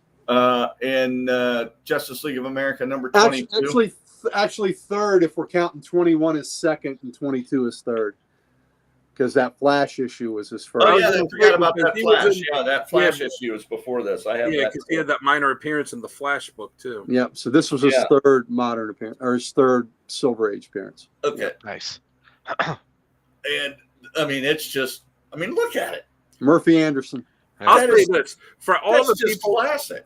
In Justice League of America number 22. Actually, third if we're counting 21 as second and 22 as third, because that Flash issue was his first. Oh yeah, I forgot about that Flash. That Flash issue was before this. I have because he had that minor appearance in the Flash book too. Yep. So this was his third modern appearance, or his third Silver Age appearance. Okay. Nice. And I mean, it's just. I mean, look at it. Murphy Anderson. I'll say this for all the people. Classic.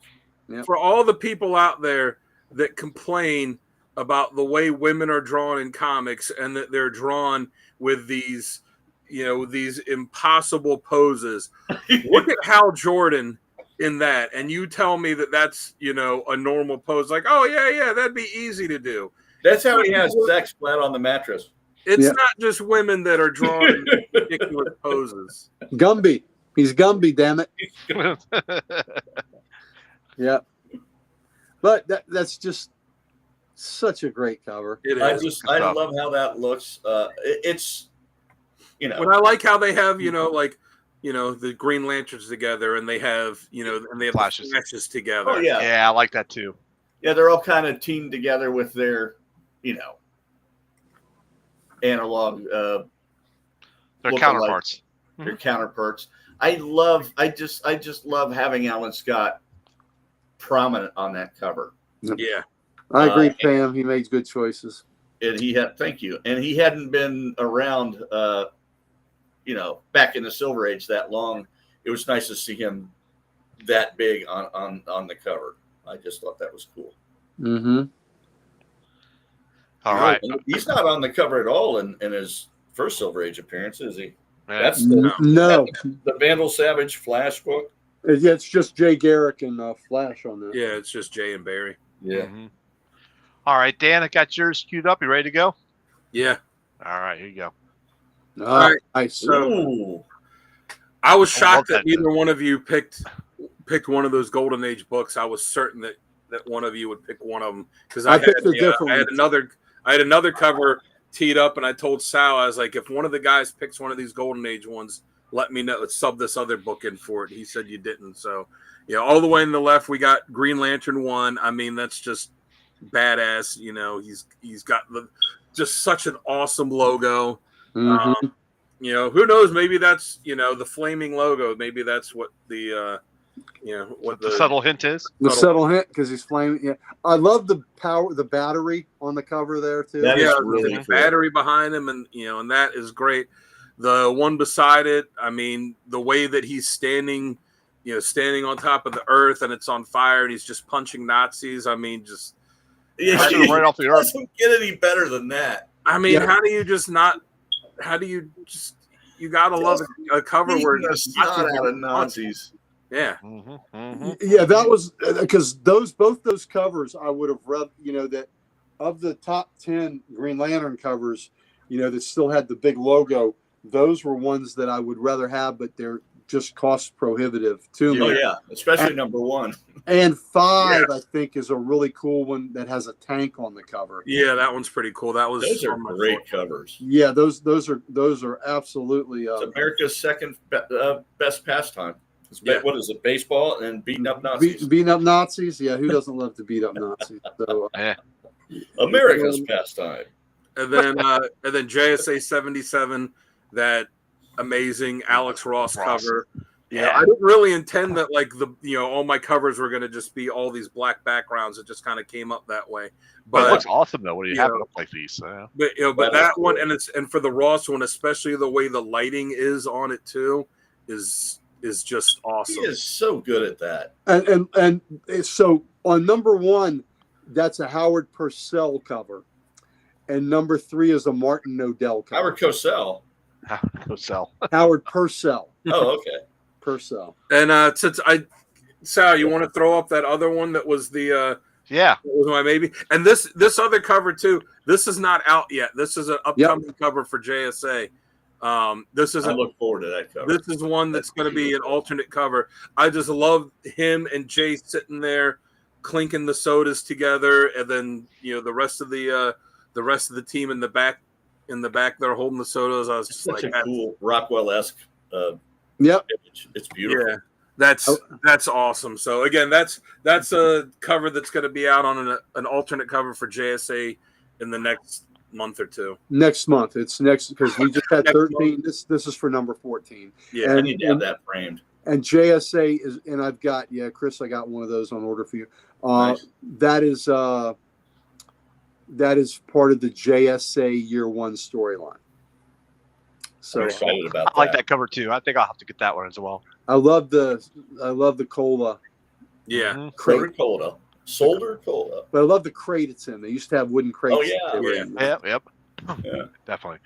For all the people out there that complain about the way women are drawn in comics and that they're drawn with these, these impossible poses. Look at Hal Jordan in that, and you tell me that that's, a normal pose. Like, oh yeah, that'd be easy to do. That's how he has sex flat on the mattress. It's not just women that are drawn in ridiculous poses. Gumby. He's Gumby, damn it. Yeah. But that's just such a great cover. It is. I love how that looks. It's, But I like how they have, the Green Lanterns together, and they have, and they have Flashes. the flashes together. Oh yeah, Yeah, I like that too. Yeah, they're all kind of teamed together with their, analog, Their look-alike, counterparts. their counterparts. I just love having Alan Scott prominent on that cover. Yeah. I agree, Pam. He makes good choices. And thank you. And he hadn't been around, back in the Silver Age that long. It was nice to see him that big on the cover. I just thought that was cool. Mm-hmm. All right. He's not on the cover at all in his first Silver Age appearance, is he? Yeah. That's No. the Vandal Savage Flash book. Yeah, it's just Jay Garrick and Flash on that. Yeah, it's just Jay and Barry. Yeah. Mm-hmm. All right, Dan, I got yours queued up. You ready to go? Yeah. All right, here you go. All right. Nice. So I was shocked that that neither one of you picked one of those Golden Age books. I was certain that one of you would pick one of them because I had another cover teed up, and I told Sal, I was like, if one of the guys picks one of these Golden Age ones, let me know. Let's sub this other book in for it. He said you didn't. So, all the way in the left, we got Green Lantern 1. I mean, that's just badass. He's got just such an awesome logo. Mm-hmm. Who knows? Maybe that's the flaming logo. Maybe that's what the what the subtle hint is. The subtle hint, because he's flaming. Yeah, I love the battery on the cover there too. That is really the cool. battery behind him, and and that is great. The one beside it, I mean, the way that he's standing on top of the earth and it's on fire, and he's just punching Nazis. I mean, just right off the earth. Doesn't get any better than that. I mean, how do you gotta love a cover where it's not out of Nazis. Yeah. Mm-hmm, mm-hmm. Yeah, that was because both those covers I would have read. That of the top 10 Green Lantern covers, that still had the big logo. Those were ones that I would rather have, but they're just cost prohibitive to me. Oh yeah, especially number 1. And 5, I think, is a really cool one that has a tank on the cover. Yeah, that one's pretty cool. Those are great covers. Yeah, those are absolutely. It's America's second best pastime. What is it? Baseball and beating up Nazis. Beating up Nazis. Yeah, who doesn't love to beat up Nazis? So, America's pastime. And then JSA 77, that amazing Alex Ross cover. Yeah, I didn't really intend that all my covers were going to just be all these black backgrounds. It just kind of came up that way. But it looks awesome though when you have it up like these. But that one and for the Ross one, especially the way the lighting is on it too, is just awesome. He is so good at that. And so on number 1, that's a Howard Purcell cover, and number 3 is a Martin Nodell cover. Howard Cosell. Howard Purcell. Oh, okay. Purcell. And since Sal, you want to throw up that other one that was the that was my maybe, and this other cover too. This is not out yet. This is an upcoming cover for JSA. I look forward to that cover. This is one that's going to be an alternate cover. I just love him and Jay sitting there clinking the sodas together, and then the rest of the team in the back they're holding the sodas. I was just such a cool Rockwell-esque image. It's beautiful. Yeah, that's awesome. So again, that's a cover that's going to be out on an alternate cover for JSA in the next month or 2. Next month. It's next because we just had 13. This is for number 14. Yeah, I need to have that framed. And JSA is, and I've got Chris, I got one of those on order for you. Nice. That is part of the JSA Year 1 storyline. So I'm excited about that. I like that cover too. I think I'll have to get that one as well. I love the cola. Yeah, crate. Solder cola. But I love the crate it's in. They used to have wooden crates. Oh yeah. Yep. Definitely.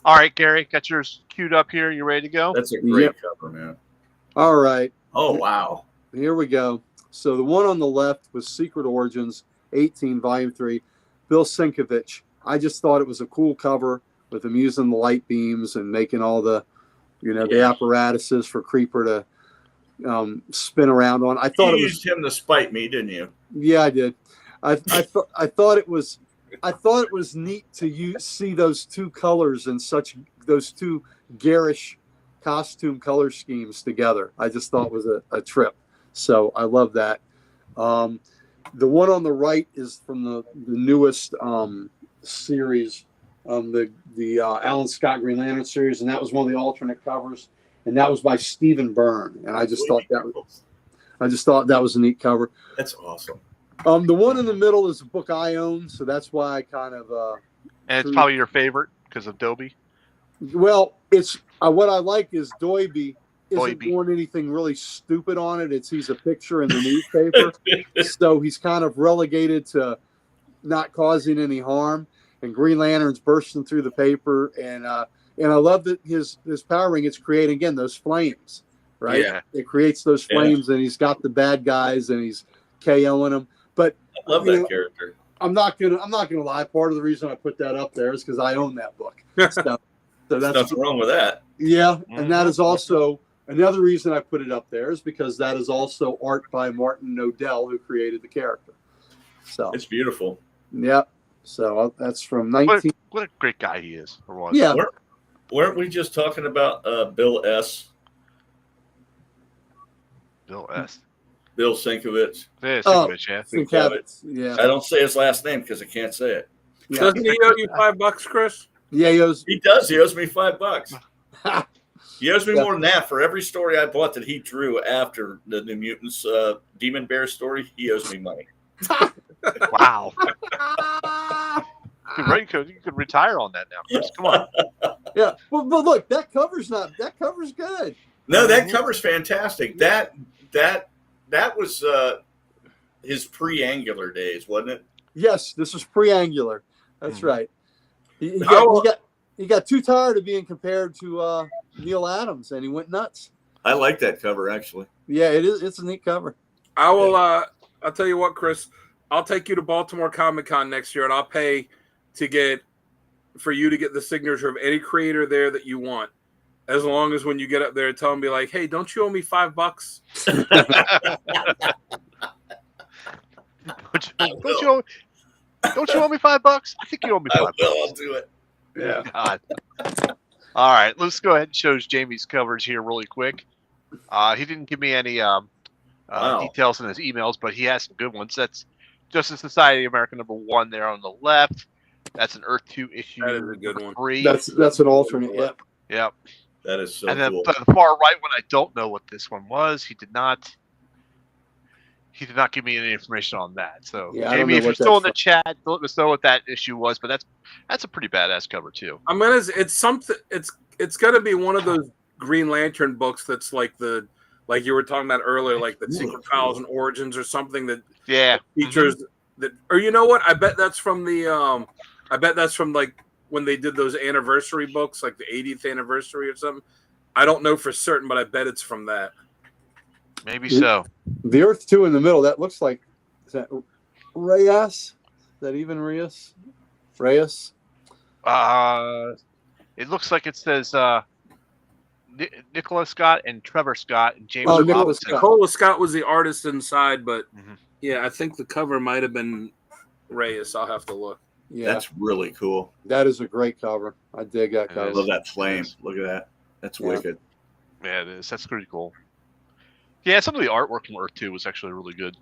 All right, Gary, got yours queued up here. You ready to go? That's a great cover, man. All right. Oh wow. Here we go. So the one on the left was Secret Origins 18, Volume 3, Bill Sienkiewicz. I just thought it was a cool cover with him using the light beams and making all the, the apparatuses for Creeper to spin around on. I thought you used him to spite me, didn't you? Yeah, I did. I thought it was neat to see those two colors and those two garish costume color schemes together. I just thought was a trip. So I love that. The one on the right is from the newest series, the Alan Scott Green Lantern series, and that was one of the alternate covers, and that was by Stephen Byrne, and I just thought that was a neat cover. That's awesome. The one in the middle is a book I own, so that's why I kind of. And it's probably your favorite because of Dobie. Well, it's what I like is Doiby isn't doing anything really stupid on it. He's a picture in the newspaper, so he's kind of relegated to not causing any harm. And Green Lantern's bursting through the paper, and I love that his power ring. It's creating again those flames, right? Yeah. It creates those flames, and he's got the bad guys, and he's KOing them. But I love that character. I'm not gonna lie. Part of the reason I put that up there is because I own that book. So There's nothing wrong with that. Yeah, and that is also another reason I put it up there is because that is also art by Martin Nodell, who created the character. So it's beautiful. Yep. So that's from 19. What a great guy he is. Or was. Yeah. Weren't we just talking about Bill S? Bill S. Bill Sienkiewicz. Yeah, Sienkiewicz, yeah. Sienkiewicz, yeah. I don't say his last name because I can't say it. Yeah. Doesn't he owe you $5, Chris? Yeah, He does. He owes me $5. He owes me more than that for every story I bought that he drew after the New Mutants Demon Bear story. He owes me money. Wow. You could retire on that now, Chris. Come on. Yeah, but look, that cover's good. No, that cover's fantastic. That was his pre-angular days, wasn't it? Yes, this was pre-angular. That's right. He got too tired of being compared to Neil Adams, and he went nuts. I like that cover actually. Yeah, it is. It's a neat cover. I will. I'll tell you what, Chris. I'll take you to Baltimore Comic-Con next year, and I'll pay for you to get the signature of any creator there that you want. As long as when you get up there, tell them, be like, "Hey, don't you owe me $5?" Don't you owe me $5? I think you owe me $5. I'll do it. Yeah. God. All right, let's go ahead and show Jamie's covers here really quick. He didn't give me any details in his emails, but he has some good ones. That's Justice Society America #1 there on the left. That's an Earth 2 issue. That is a good one. 3. That's an alternate. Yep. Yep. That is so and then cool. the far right one, I don't know what this one was. He did not give me any information on that. So, yeah, Jamie, if you're still in the chat, let us know what that issue was. But that's a pretty badass cover too. I mean, it's something. It's got to be one of those Green Lantern books that's like you were talking about earlier, like the Secret Files and Origins or something that features that. Or you know what? I bet that's from the. I bet that's from like when they did those anniversary books, like the 80th anniversary or something. I don't know for certain, but I bet it's from that. Maybe so. The Earth 2 in the middle, that looks like, is that Reyes? Is that even Reyes? Reyes? It looks like it says Nicholas Scott and Trevor Scott and James. Nicholas Scott. Nicholas Scott was the artist inside, but yeah, I think the cover might have been Reyes. I'll have to look. Yeah, that's really cool. That is a great cover. I dig that cover. I love that flame. Look at that. That's wicked. Yeah, it is. That's pretty cool. Yeah, some of the artwork from Earth 2 was actually really good.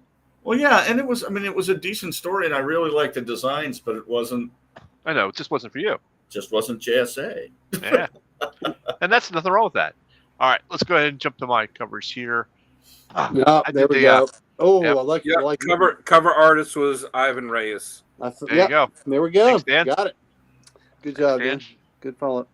Well, yeah, and it was a decent story, and I really liked the designs, but it wasn't. I know, it just wasn't for you. Just wasn't JSA. Yeah. And that's nothing wrong with that. All right, let's go ahead and jump to my covers here. There we go. I like cover artist was Ivan Reyes. There you go. There we go. Thanks, Dan. Got it. Good job, Dan. Good follow-up.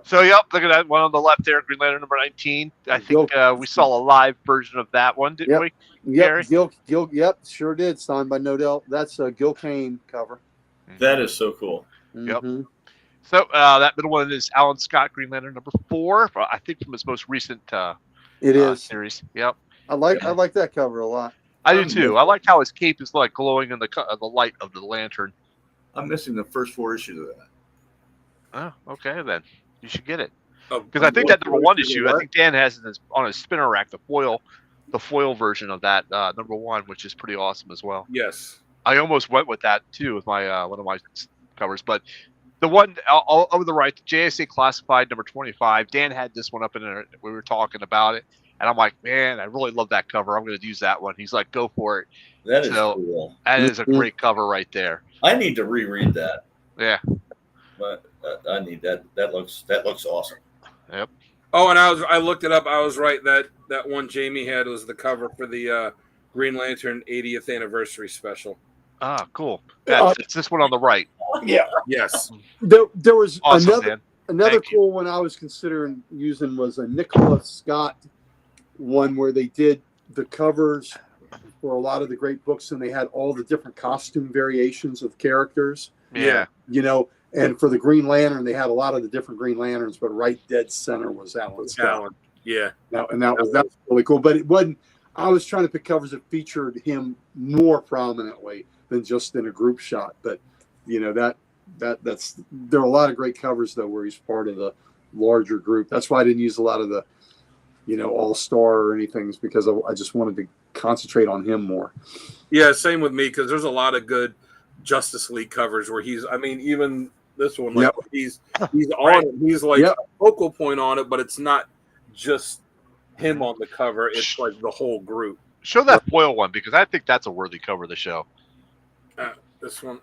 So, look at that one on the left there, Green Lantern #19. I think we saw a live version of that one, didn't we? Yep, Gil, sure did. Signed by Nodell. That's a Gil Kane cover. That is so cool. Mm-hmm. Yep. So, that middle one is Alan Scott, Green Lantern #4, I think from his most recent series. Yep. I like that cover a lot. I do too. I like how his cape is like glowing in the light of the lantern. I'm missing the first 4 issues of that. Oh, okay then. You should get it because I think that #1 issue. I think Dan has it on his spinner rack, the foil version of that #1, which is pretty awesome as well. Yes, I almost went with that too with my one of my covers, but the one over the right, JSA Classified #25. Dan had this one up in there. We were talking about it. And I'm like, man, I really love that cover. I'm going to use that one. He's like, go for it. That is So, cool. That is a great cover right there. I need to reread that. Yeah. But I need that. That looks awesome. Yep. Oh, and I looked it up. I was right. That one Jamie had was the cover for the Green Lantern 80th anniversary special. Ah, cool. Yeah, it's this one on the right. Yeah. Yes. There was Awesome, another cool one I was considering using was a Nicholas Scott one where they did the covers for a lot of the great books and they had all the different costume variations of characters. Yeah. You know, and for the Green Lantern, they had a lot of the different Green Lanterns, but right dead center was Alan Scott. Yeah. That was really cool. But it wasn't. I was trying to pick covers that featured him more prominently than just in a group shot. But you know that's there are a lot of great covers though where he's part of the larger group. That's why I didn't use a lot of the All Star or anything because I just wanted to concentrate on him more. Yeah, same with me because there's a lot of good Justice League covers where he's. I mean, even this one, like he's on it. He's like a focal point on it, but it's not just him on the cover. It's like the whole group. Show that foil one because I think that's a worthy cover of the show. This one.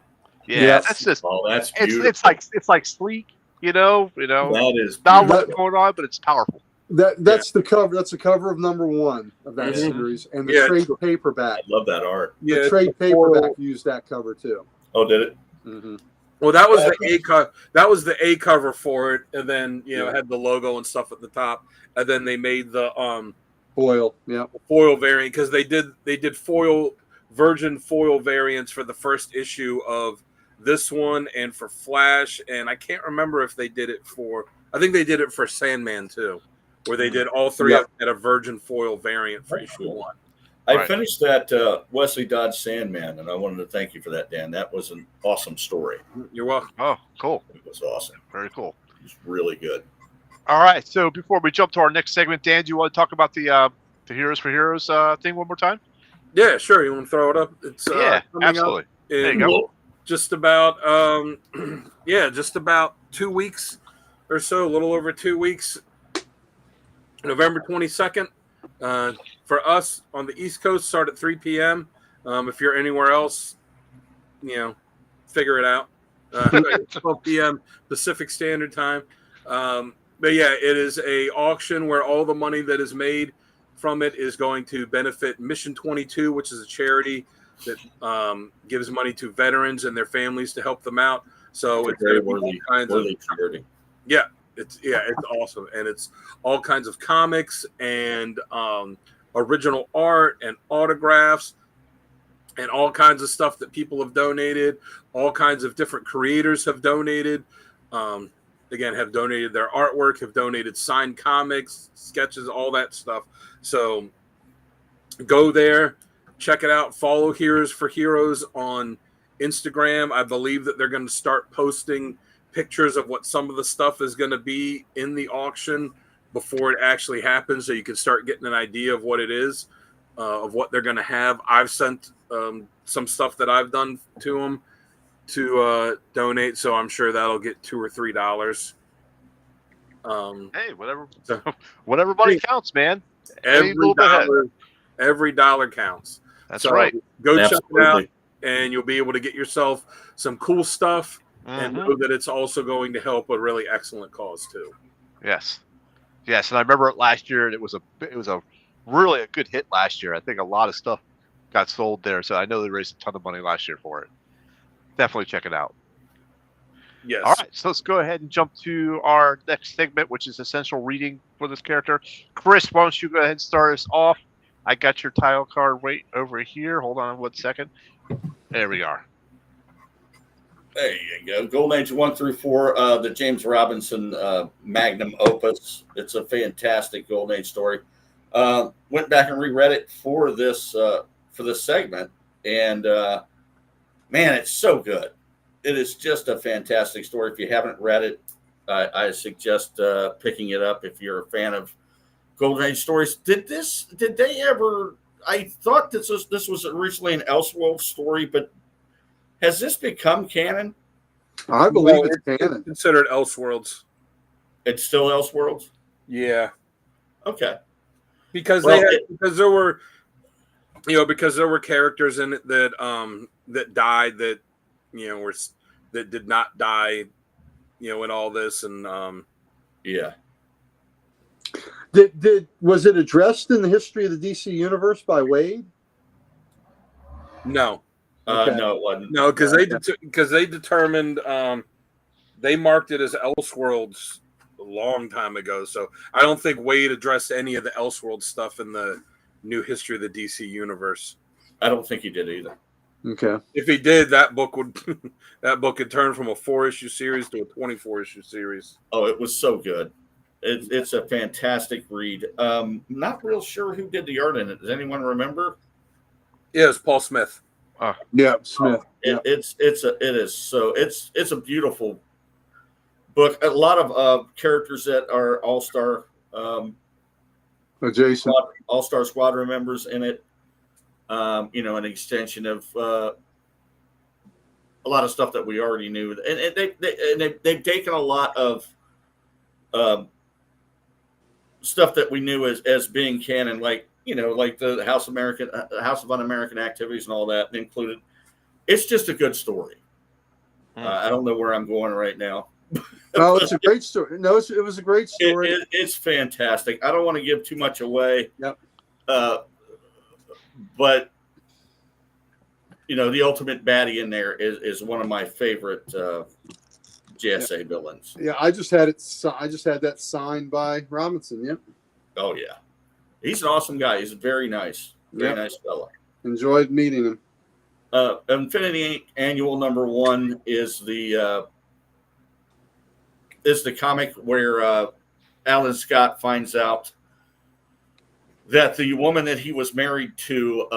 Yeah, that's just. Oh, that's beautiful. It's like sleek. That is not what's going on, but it's powerful. That's the cover. That's the cover of #1 of that series, and the trade paperback. I love that art. The trade paperback used that cover too. Oh, did it? Mm-hmm. Well, that was the A cover. That was the A cover for it, and then it had the logo and stuff at the top, and then they made the foil variant because they did virgin foil variants for the first issue of this one and for Flash, and I can't remember if they did it for. I think they did it for Sandman too, where they did all three of them at a virgin foil variant for issue 1. I finished that Wesley Dodge Sandman, and I wanted to thank you for that, Dan. That was an awesome story. You're welcome. Oh, cool. It was awesome. Very cool. It was really good. All right. So before we jump to our next segment, Dan, do you want to talk about the Heroes for Heroes thing one more time? Yeah, sure. You want to throw it up? It's absolutely. There you go. Just about just about 2 weeks or so, a little over 2 weeks. November 22nd. For us on the East Coast, start at 3 p.m. If you're anywhere else, figure it out. 12 p.m. Pacific Standard Time. But yeah, it is a auction where all the money that is made from it is going to benefit Mission 22, which is a charity that gives money to veterans and their families to help them out. So it's very worthy charity. Yeah. It's awesome, and it's all kinds of comics and original art and autographs and all kinds of stuff that people have donated. All kinds of different creators have donated. Have donated their artwork, have donated signed comics, sketches, all that stuff. So go there, check it out. Follow Heroes for Heroes on Instagram. I believe that they're going to start posting pictures of what some of the stuff is going to be in the auction before it actually happens, so you can start getting an idea of what it is, of what they're going to have. I've sent some stuff that I've done to them to donate, so I'm sure that'll get $2 or $3. Hey, whatever money counts, man. Every dollar counts. That's right. Go check it out, and you'll be able to get yourself some cool stuff. And know that it's also going to help a really excellent cause too. Yes, and I remember it last year, and it was a really a good hit last year. I think a lot of stuff got sold there, so I know they raised a ton of money last year for it. Definitely check it out. Yes. All right, so let's go ahead and jump to our next segment, which is essential reading for this character. Chris, why don't you go ahead and start us off? I got your title card right over here. Hold on 1 second. There we are. There you go. Golden Age 1 through 4, the James Robinson magnum opus. It's a fantastic Golden Age story. Went back and reread it for this segment, and man, it's so good. It is just a fantastic story. If you haven't read it, I suggest picking it up if you're a fan of Golden Age stories. Did they ever? I thought this was originally an Elseworlds story, but has this become canon? I believe it's canon. Considered Elseworlds. It's still Elseworlds? Yeah. Okay. because because there were characters in it that died that that did not die, in all this, and yeah. Was it addressed in the history of the DC universe by Wade? No. Okay. No, it wasn't. No, because they determined they marked it as Elseworlds a long time ago. So I don't think Wade addressed any of the Elseworlds stuff in the new history of the DC universe. I don't think he did either. Okay. If he did, that book could turn from a 4-issue series to a 24-issue series. Oh, it was so good. It's a fantastic read. Not real sure who did the art in it. Does anyone remember? Yeah, it's Paul Smith. Yeah, Smith. It's a beautiful book. A lot of characters that are all-star Jason. all-star squadron members in it. An extension of a lot of stuff that we already knew, and they've taken a lot of stuff that we knew as being canon, like the House of Un-American Activities and all that included. It's just a good story. I don't know where I'm going right now. No, it's a great story. No, it was a great story. It's fantastic. I don't want to give too much away. Yep. But the ultimate baddie in there is one of my favorite JSA villains. Yeah, I just had that signed by Robinson. Yep. Oh yeah, he's an awesome guy. He's very nice, nice fella. Enjoyed meeting him. Infinity Annual #1 is the comic where Alan Scott finds out that the woman that he was married to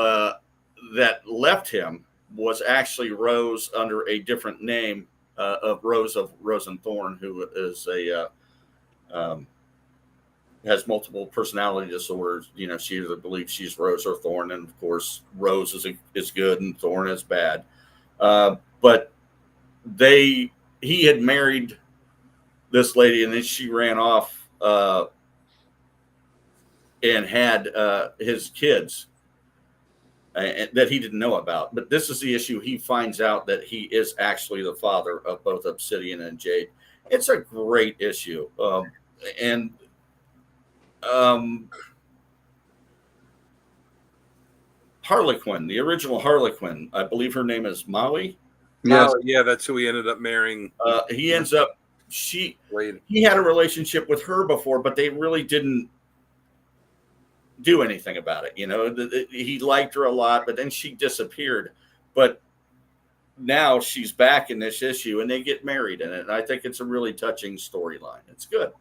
that left him was actually Rose under a different name of Rose of Rosenthorn, who is has multiple personality disorders. She either believes she's Rose or Thorn, and of course Rose is good and Thorn is bad. But he had married this lady, and then she ran off and had his kids that he didn't know about. But this is the issue. He finds out that he is actually the father of both Obsidian and Jade. It's a great issue. Harlequin, the original Harlequin, I believe her name is Maui. Yes. Yeah, that's who he ended up marrying. He ends up, he had a relationship with her before, but they really didn't do anything about it. He liked her a lot, but then she disappeared. But now she's back in this issue, and they get married in it. And I think it's a really touching storyline. It's good.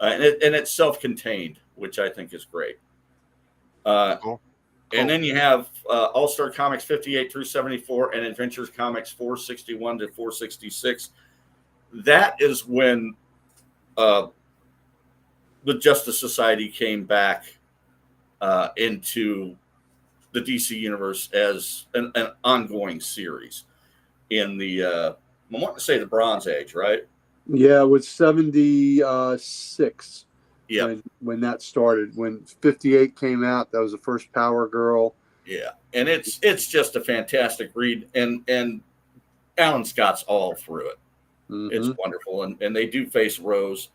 And it's self-contained, which I think is great. Cool. And then you have All-Star Comics 58 through 74 and Adventures Comics 461 to 466. That is when the Justice Society came back into the DC universe as an ongoing series in the, I want to say the Bronze Age, right? Yeah, it was 76. Yeah. When that started, when 58 came out, that was the first Power Girl. Yeah, and it's just a fantastic read, and Alan Scott's all through it. Mm-hmm. It's wonderful, and they do face Rose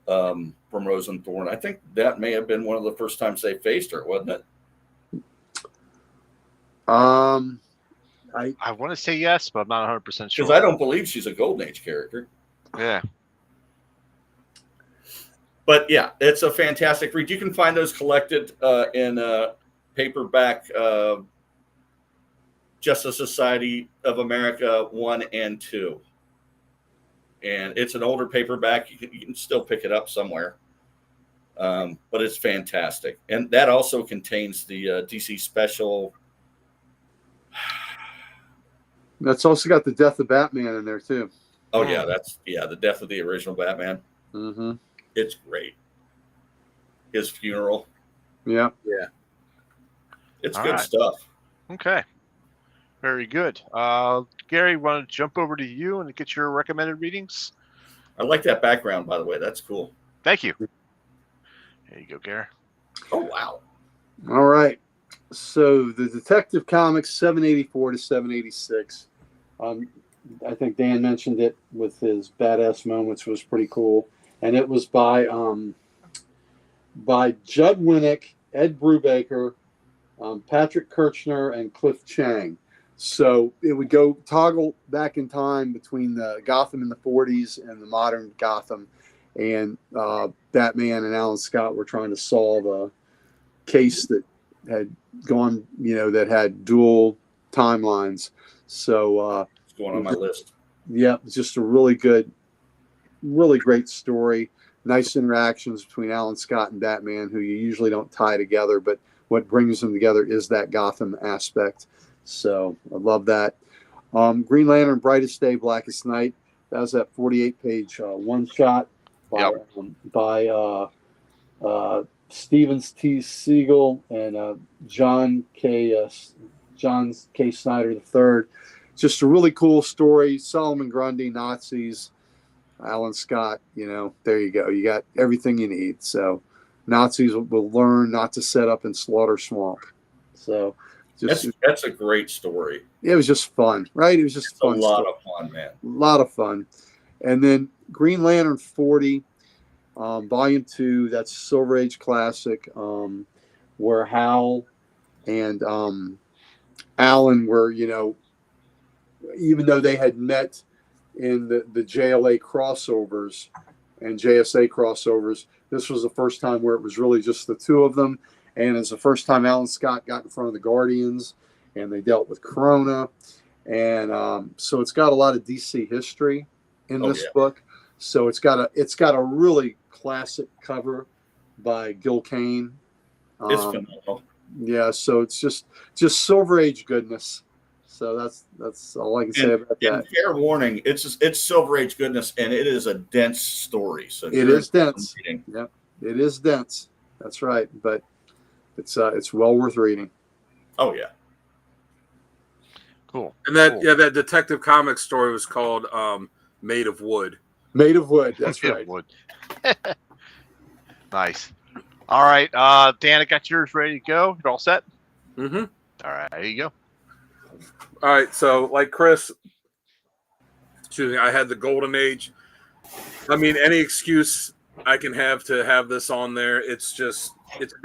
from Rose and Thorn. I think that may have been one of the first times they faced her, wasn't it? I want to say yes, but I'm not 100% sure. Because I don't believe she's a Golden Age character. Yeah. But yeah, it's a fantastic read. You can find those collected in paperback Justice Society of America 1 and 2. And it's an older paperback. You can still pick it up somewhere. But it's fantastic. And that also contains the DC special. That's also got the death of Batman in there, too. Oh, yeah. The death of the original Batman. Mm-hmm. It's great. His funeral. Yeah. Yeah. It's good stuff. Okay. Very good. Gary, want to jump over to you and get your recommended readings? I like that background, by the way. That's cool. Thank you. There you go, Gary. Oh, wow. All right. So the Detective Comics 784 to 786. I think Dan mentioned it with his badass moments was pretty cool, and it was by Judd Winnick, Ed Brubaker, Patrick Kirchner, and Cliff Chang. So it would go toggle back in time between the Gotham in the 40s and the modern Gotham, and Batman and Alan Scott were trying to solve a case that had gone, that had dual timelines. So It's going on my list. Yeah, it's just a really good, really great story. Nice interactions between Alan Scott and Batman, who you usually don't tie together, but what brings them together is that Gotham aspect. So I love that. Green Lantern, Brightest Day, Blackest Night. That was that 48-page one shot by Stevens T. Siegel and John K. Snyder III. Just a really cool story. Solomon Grundy, Nazis, Alan Scott. There you go. You got everything you need. So Nazis will learn not to set up and slaughter swamp. So that's a great story. It was just fun, right? It was just fun. A lot of fun, man. A lot of fun. And then Green Lantern 40. Volume 2, that's Silver Age Classic, where Hal and Alan were, even though they had met in the JLA crossovers and JSA crossovers, this was the first time where it was really just the two of them. And it's the first time Alan Scott got in front of the Guardians, and they dealt with Corona. And so it's got a lot of DC history in this book. So it's got a really classic cover by Gil Kane. It's phenomenal. Yeah, so it's just Silver Age goodness. So that's all I can say about that. Fair warning, it's Silver Age goodness, and it is a dense story. So it is dense. Yep, it is dense. That's right, but it's well worth reading. Oh yeah, cool. And that Detective Comics story was called Made of Wood. Made of Wood. That's right. Wood. Nice. All right, Dan, I got yours ready to go. You're all set? Mm-hmm. All right, there you go. All right, so like Chris, I had the Golden Age. I mean, any excuse I can have to have this on there. It's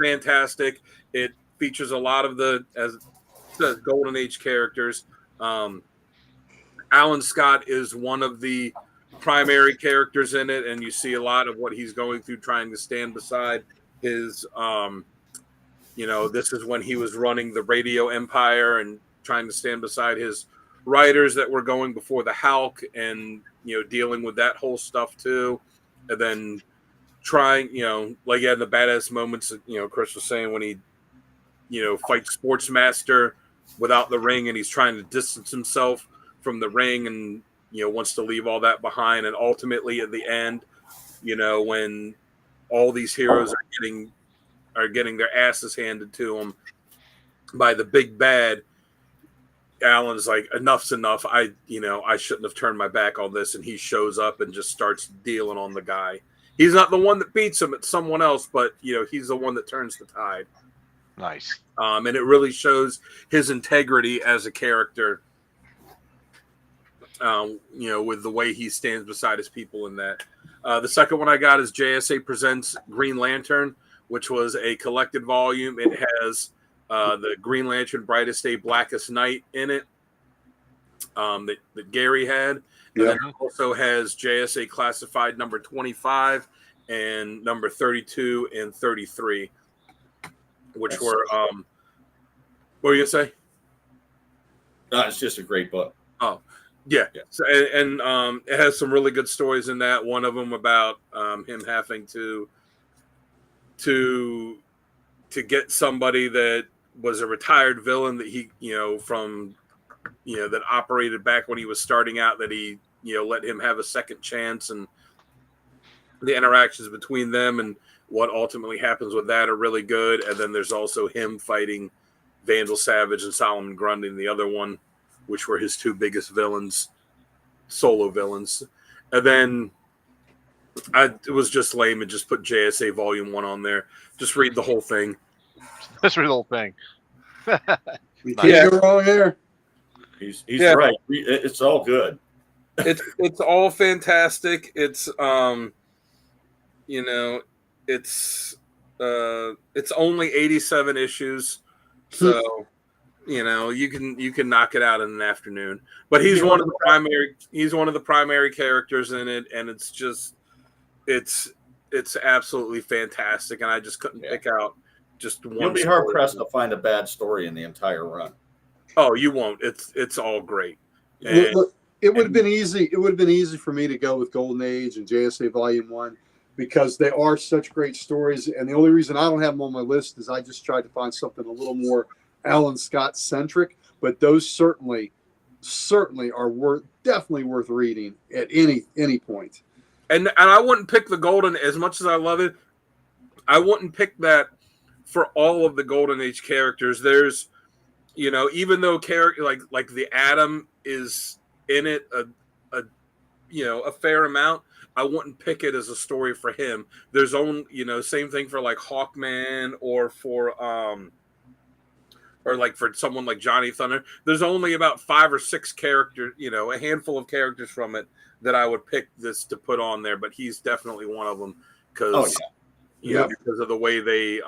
fantastic. It features a lot of the Golden Age characters. Alan Scott is one of the primary characters in it, and you see a lot of what he's going through trying to stand beside his this is when he was running the radio empire and trying to stand beside his writers that were going before the Hulk and dealing with that whole stuff too. And then trying the badass moments that Chris was saying when he fights Sportsmaster without the ring, and he's trying to distance himself from the ring and wants to leave all that behind. And ultimately at the end, when all these heroes are getting their asses handed to them by the big bad, Alan's like, enough's enough. I shouldn't have turned my back on this. And he shows up and just starts dealing on the guy. He's not the one that beats him, it's someone else, but he's the one that turns the tide. Nice. And it really shows his integrity as a character, with the way he stands beside his people in that. The second one I got is JSA Presents Green Lantern, which was a collected volume. It has the Green Lantern Brightest Day, Blackest Night in it that Gary had. And then it also has JSA Classified number 25 and number 32 and 33, which were what were you going to say? No, it's just a great book. Oh, yeah. So, and it has some really good stories in that. One of them about him having to get somebody that was a retired villain that he, that operated back when he was starting out, that he, let him have a second chance, and the interactions between them and what ultimately happens with that are really good. And then there's also him fighting Vandal Savage and Solomon Grundy, the other one, which were his two biggest villains, solo villains. And then it was just lame and just put JSA Volume 1 on there. just read the whole thing. That's the whole thing. You can't go wrong there. He's right. It's all good. It's all fantastic. It's it's only 87 issues, so you can knock it out in an afternoon. But he's one of the primary characters in it, and it's absolutely fantastic. And I just couldn't pick out just one. You'll be hard pressed to find a bad story in the entire run. Oh, you won't. It's all great. Look, it would have been easy. It would have been easy for me to go with Golden Age and JSA Volume 1 because they are such great stories. And the only reason I don't have them on my list is I just tried to find something a little more Alan Scott centric. But those certainly are definitely worth reading at any point. And I wouldn't pick the Golden, as much as I love it, I wouldn't pick that for all of the Golden Age characters. There's, even though character like the Atom is in it a fair amount, I wouldn't pick it as a story for him. There's only, same thing for like Hawkman or for someone like Johnny Thunder. There's only about 5 or 6 characters, a handful of characters from it that I would pick this to put on there, but he's definitely one of them because because of the way they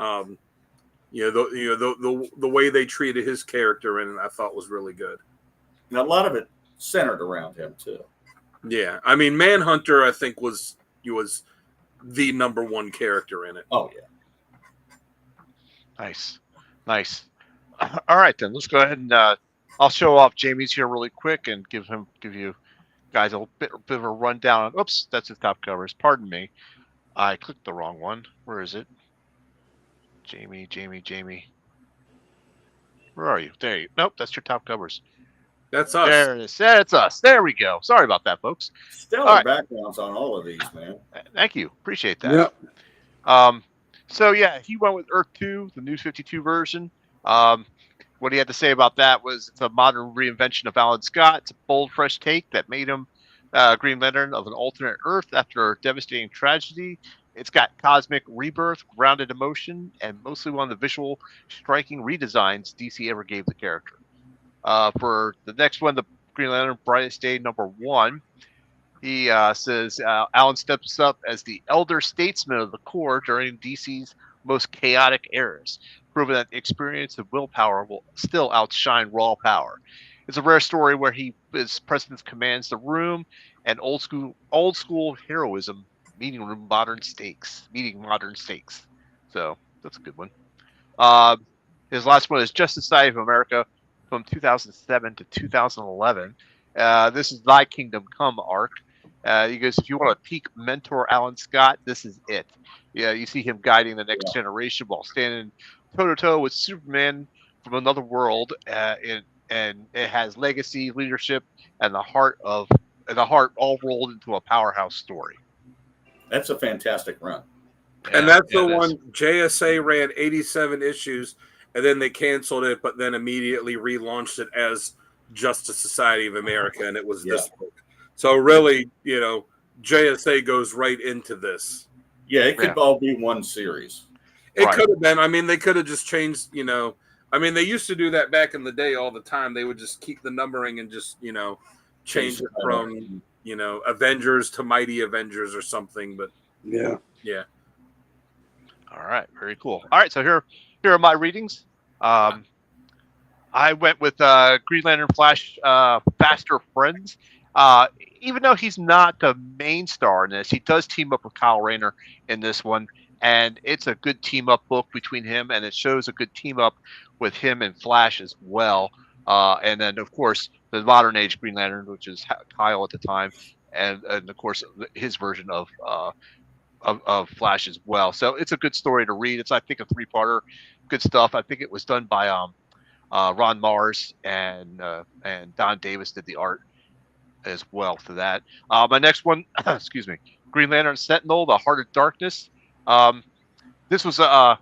the way they treated his character, and I thought was really good. And a lot of it centered around him too. Yeah, I mean, Manhunter, I think was the number one character in it. Oh yeah, nice. All right, then let's go ahead and I'll show off Jamie's here really quick and give you guys a bit of a rundown. Oops, that's his top covers. Pardon me, I clicked the wrong one. Where is it? Jamie. Where are you? There you. Nope, that's your top covers. That's us. There it is. That's us. There we go. Sorry about that, folks. Stellar backgrounds on all of these, man. Thank you. Appreciate that. Yep. So yeah, he went with Earth 2, the New 52 version. What he had to say about that was it's a modern reinvention of Alan Scott. It's a bold, fresh take that made him Green Lantern of an alternate Earth after a devastating tragedy. It's got cosmic rebirth, grounded emotion, and mostly one of the visual, striking redesigns DC ever gave the character. For the next one, the Green Lantern Brightest Day #1, he says Alan steps up as the elder statesman of the Corps during DC's most chaotic eras, proving that the experience of willpower will still outshine raw power. It's a rare story where his presence commands the room, and old school heroism meeting modern stakes. So that's a good one. His last one is Justice Society of America from 2007 to 2011. This is Thy Kingdom Come arc. He goes, if you want to peak mentor Alan Scott, this is it. Yeah, you see him guiding the next generation while standing toe-to-toe with Superman from another world, and it has legacy, leadership, and the heart all rolled into a powerhouse story. That's a fantastic run. And that's the one JSA ran 87 issues, and then they canceled it, but then immediately relaunched it as Justice Society of America, and it was this book. So really, JSA goes right into this. Yeah, it could all be one series. It could have been. I mean, they could have just changed, I mean, they used to do that back in the day all the time. They would just keep the numbering and just, change it from, Avengers to Mighty Avengers or something. But yeah. All right, very cool. All right, so here are my readings. I went with Green Lantern Flash, Faster Friends. Even though he's not the main star in this, he does team up with Kyle Rayner in this one, and it's a good team up book between him, and it shows a good team up with him and Flash as well. And then, of course, the modern age Green Lantern, which is Kyle at the time, and of course his version of Flash as well. So it's a good story to read. It's, I think, a 3-parter. Good stuff. I think it was done by Ron Mars and Don Davis did the art as well for that. My next one, excuse me, Green Lantern Sentinel, The Heart of Darkness. This was a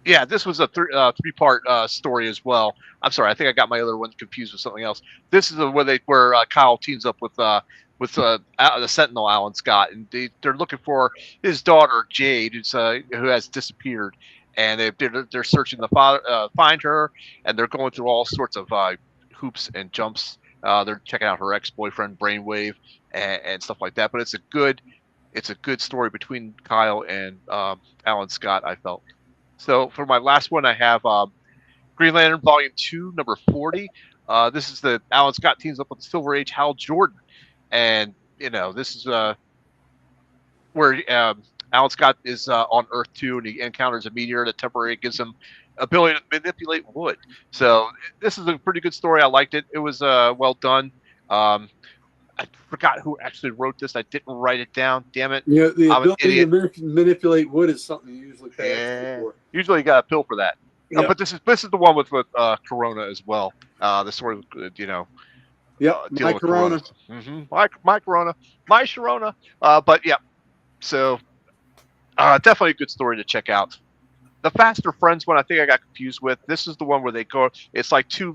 3-part story as well. I'm sorry, I think I got my other one confused with something else. This is where Kyle teams up with with the Sentinel Alan Scott, and they're looking for his daughter Jade, who has disappeared, and they're searching to find her, and they're going through all sorts of hoops and jumps. They're checking out her ex-boyfriend Brainwave and stuff like that. But it's a good story between Kyle and Alan Scott, I felt. So for my last one, I have Green Lantern Volume 2, number 40. This is the Alan Scott teams up with the Silver Age Hal Jordan. And, this is where Alan Scott is on Earth 2, and he encounters a meteor that temporarily gives him ability to manipulate wood. So this is a pretty good story. I liked it. It was well done. I forgot who actually wrote this. I didn't write it down. Damn it. Yeah, the ability to manipulate wood is something you usually pay extra for. Usually you got a pill for that. Yeah. But this is the one with Corona as well. The sort of, my Corona. Mm-hmm. My Corona. My Sharona. But yeah. So definitely a good story to check out. The Faster Friends one, I think I got confused with. This is the one where they go, it's like two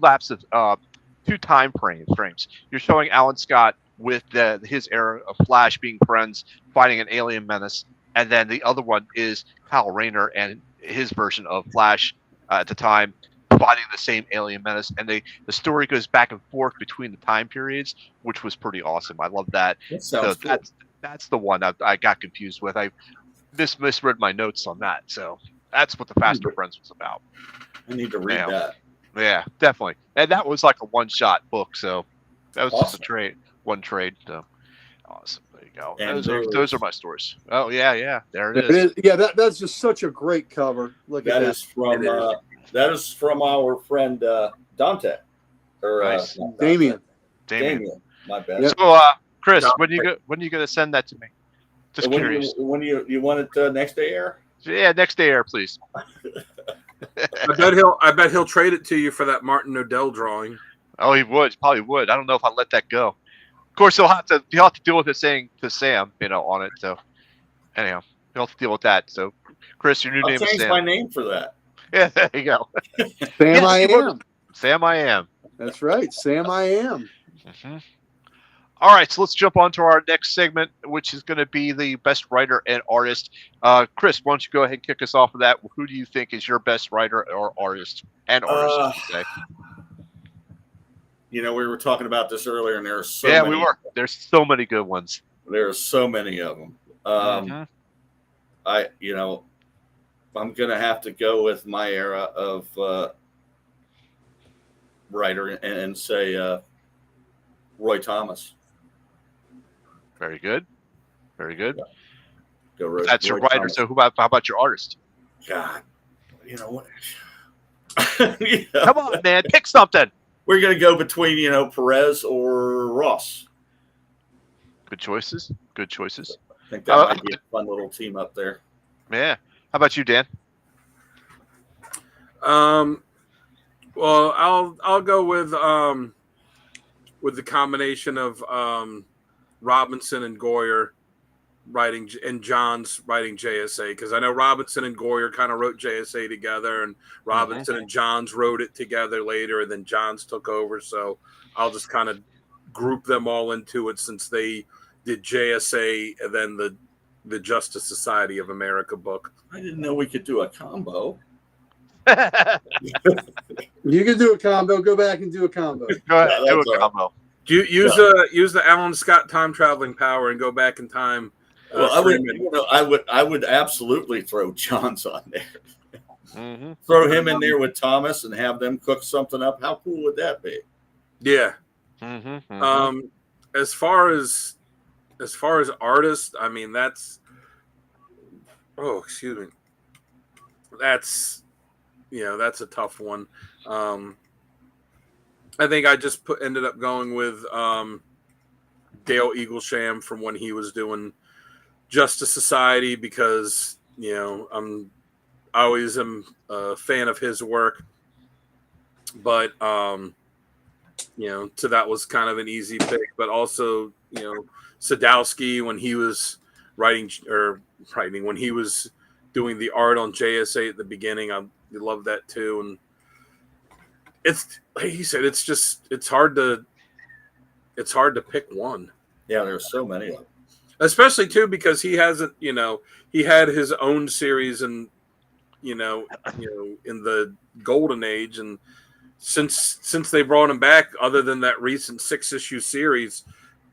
time frames. You're showing Alan Scott with his era of Flash being friends, fighting an alien menace, and then the other one is Kyle Rayner and his version of Flash at the time, fighting the same alien menace, and the story goes back and forth between the time periods, which was pretty awesome. I love that. So that's the one I got confused with. I misread my notes on that, so that's what the Faster Friends was about. I need to read that. Yeah, definitely. And that was like a one-shot book, so that was Awesome. just one trade. So awesome. There you go. And Those are my stories. Oh yeah. There it It is. is. Yeah, that's just such a great cover. Look at that. That is from our friend Dante. Nice. Not Damien. Damien. My bad. Yep. So Chris, when are you gonna send that to me? Just when curious. When you want it next day air? Yeah, next day air, please. I bet he'll trade it to you for that Martin Odell drawing. Oh, he probably would. I don't know if I'll let that go. Of course, he'll have to deal with it saying to Sam, on it. So anyhow, he'll have to deal with that. So Chris, your new name is Sam. Change my name for that. Yeah, there you go. Sam, I am. Sam, I am. That's right. Sam, I am. Mm-hmm. All right, so let's jump on to our next segment, which is going to be the best writer and artist. Chris, why don't you go ahead and kick us off with that? Who do you think is your best writer or artist? And artist, I should say. We were talking about this earlier, and there's we were. There's so many good ones. There's so many of them. I'm gonna have to go with my era of writer and say Roy Thomas. Very good. Very good. Yeah. Go That's your writer. Thomas. So how about your artist? God, what? Come on, man, pick something. We're gonna go between Perez or Ross. Good choices. Good choices. I think that might be a fun little team up there. Yeah. How about you, Dan? Well, I'll go with the combination of Robinson and Goyer writing and Johns writing JSA, because I know Robinson and Goyer kind of wrote JSA together, and Robinson and Johns wrote it together later, and then Johns took over. So I'll just kind of group them all into it, since they did JSA and then the Justice Society of America book. I didn't know we could do a combo. You can do a combo. Go back and do a combo. Go ahead, do a combo. Do you use the Alan Scott time traveling power and go back in time? Well, I would absolutely throw Johns on there. Mm-hmm. Throw him in there with Thomas and have them cook something up. How cool would that be? Yeah. Mm-hmm. As far as artists, I mean, that's a tough one. I think I just ended up going with Dale Eaglesham from when he was doing Justice Society, because I always am a fan of his work, but so that was kind of an easy pick. But also Sadowski, when he was writing when he was doing the art on JSA at the beginning, I love that too. And it's, like he said, it's hard to pick one. Yeah, there's so many of them. Especially too because he hasn't, he had his own series and in the golden age, and since they brought him back, other than that recent 6-issue series,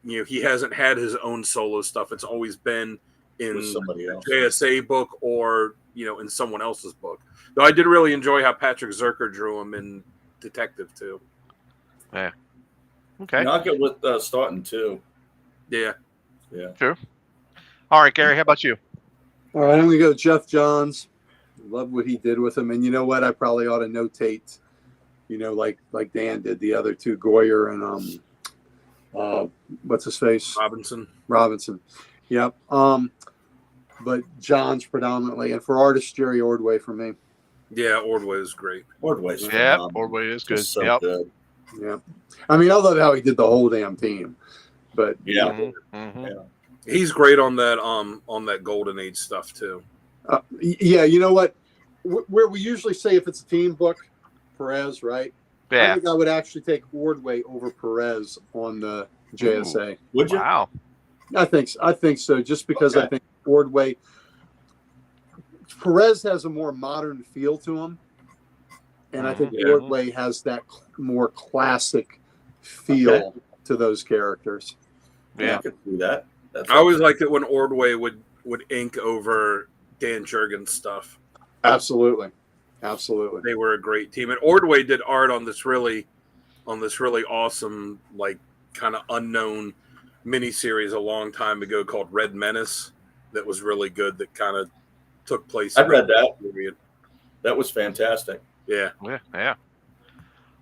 he hasn't had his own solo stuff. It's always been in With somebody a else. JSA book or in someone else's book. Though I did really enjoy how Patrick Zerker drew him in Detective too. Yeah. Okay. I'll get with Staunton too. Yeah. Yeah. True. All right, Gary, how about you? All right, I'm going to go Jeff Johns. Love what he did with him. And you know what? I probably ought to notate, like Dan did, the other two, Goyer and what's his face? Robinson. Yep. But Johns predominantly. And for artist, Jerry Ordway for me. Yeah, Ordway is great. Ordway's Yeah, phenomenal. Ordway is good. Just so Yep. good. Yeah. I mean, I love how he did the whole damn team. But Yeah. Mm-hmm. Yeah. He's great on that Golden Age stuff too. Yeah, you know what? Where we usually say if it's a team book, Perez, right? Yeah. I think I would actually take Ordway over Perez on the JSA. Would you? Wow. I think so. Just because I think Ordway, Perez has a more modern feel to him, and I think Ordway has that more classic feel to those characters. Yeah, I could do that. I always liked it when Ordway would ink over Dan Jurgens stuff. Absolutely. They were a great team, and Ordway did art on this really awesome, like kind of unknown miniseries a long time ago called Red Menace. That was really good. That kind of took place. I read that. That was fantastic. Yeah.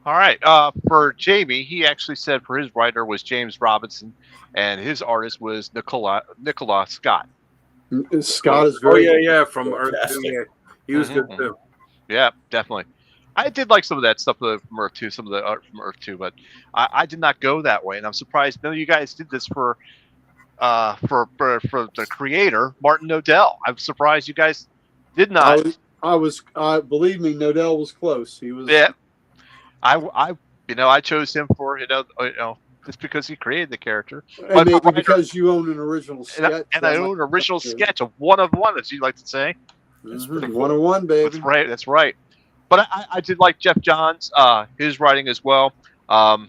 All right. For Jamie, he actually said for his writer was James Robinson, and his artist was Nicola Scott. Scott is very from Earth 2. Yeah. He was good too. Yeah, definitely. I did like some of that stuff from Earth 2, some of the art from Earth 2, but I did not go that way, and I'm surprised none of you guys did this for the creator, Martin Nodell. I'm surprised you guys did not. I was believe me, Nodell was close. He was. Yeah. I chose him for just because he created the character, and maybe because you own an original sketch, and I own an original sketch, a one of one, as you like to say. Mm-hmm. 101, baby. That's right. But I did like Jeff Johns, his writing as well. I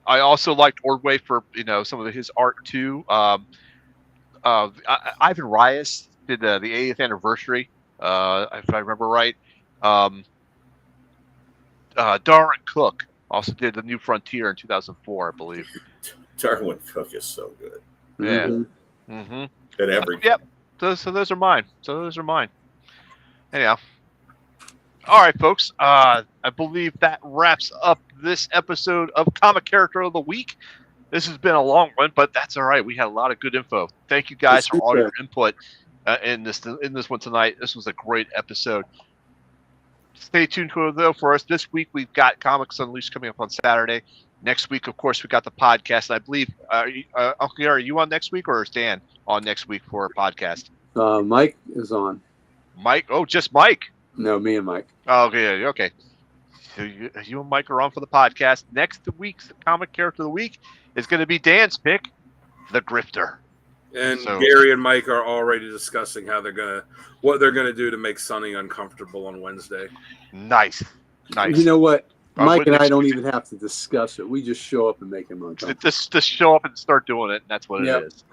also liked Ordway for some of his art too. Ivan Reyes did the 80th anniversary, if I remember right. Darwin Cook also did the New Frontier in 2004, I believe. Darwin Cook is so good. Yeah. Mm-hmm. At everything. Yep. So those are mine. Anyhow. All right, folks. I believe that wraps up this episode of Comic Character of the Week. This has been a long one, but that's all right. We had a lot of good info. Thank you guys for all your input in this one tonight. This was a great episode. Stay tuned for us. This week we've got Comics Unleashed coming up on Saturday. Next week, of course, we got the podcast. And I believe, Uncle Gary, are you on next week, or is Dan on next week for a podcast? Mike is on. Mike? Oh, just Mike. No, me and Mike. Oh, okay. So you and Mike are on for the podcast. Next week's Comic Character of the Week is going to be Dan's pick, The Grifter. And Gary and Mike are already discussing what they're gonna do to make Sonny uncomfortable on Wednesday. Nice. You know what? Mike and I don't even have to discuss it. We just show up and make him uncomfortable. Just show up and start doing it, and that's what it is.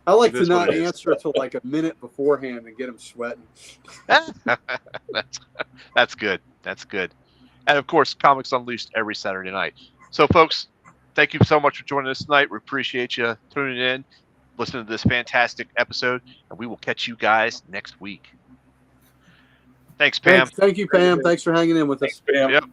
I like to not answer until like a minute beforehand and get him sweating. That's good. And of course, Comics Unleashed every Saturday night. So, folks, thank you so much for joining us tonight. We appreciate you tuning in, listening to this fantastic episode, and we will catch you guys next week. Thanks, Pam. Thank you, Pam. Thanks for hanging in with us. Thanks, Pam. Yep.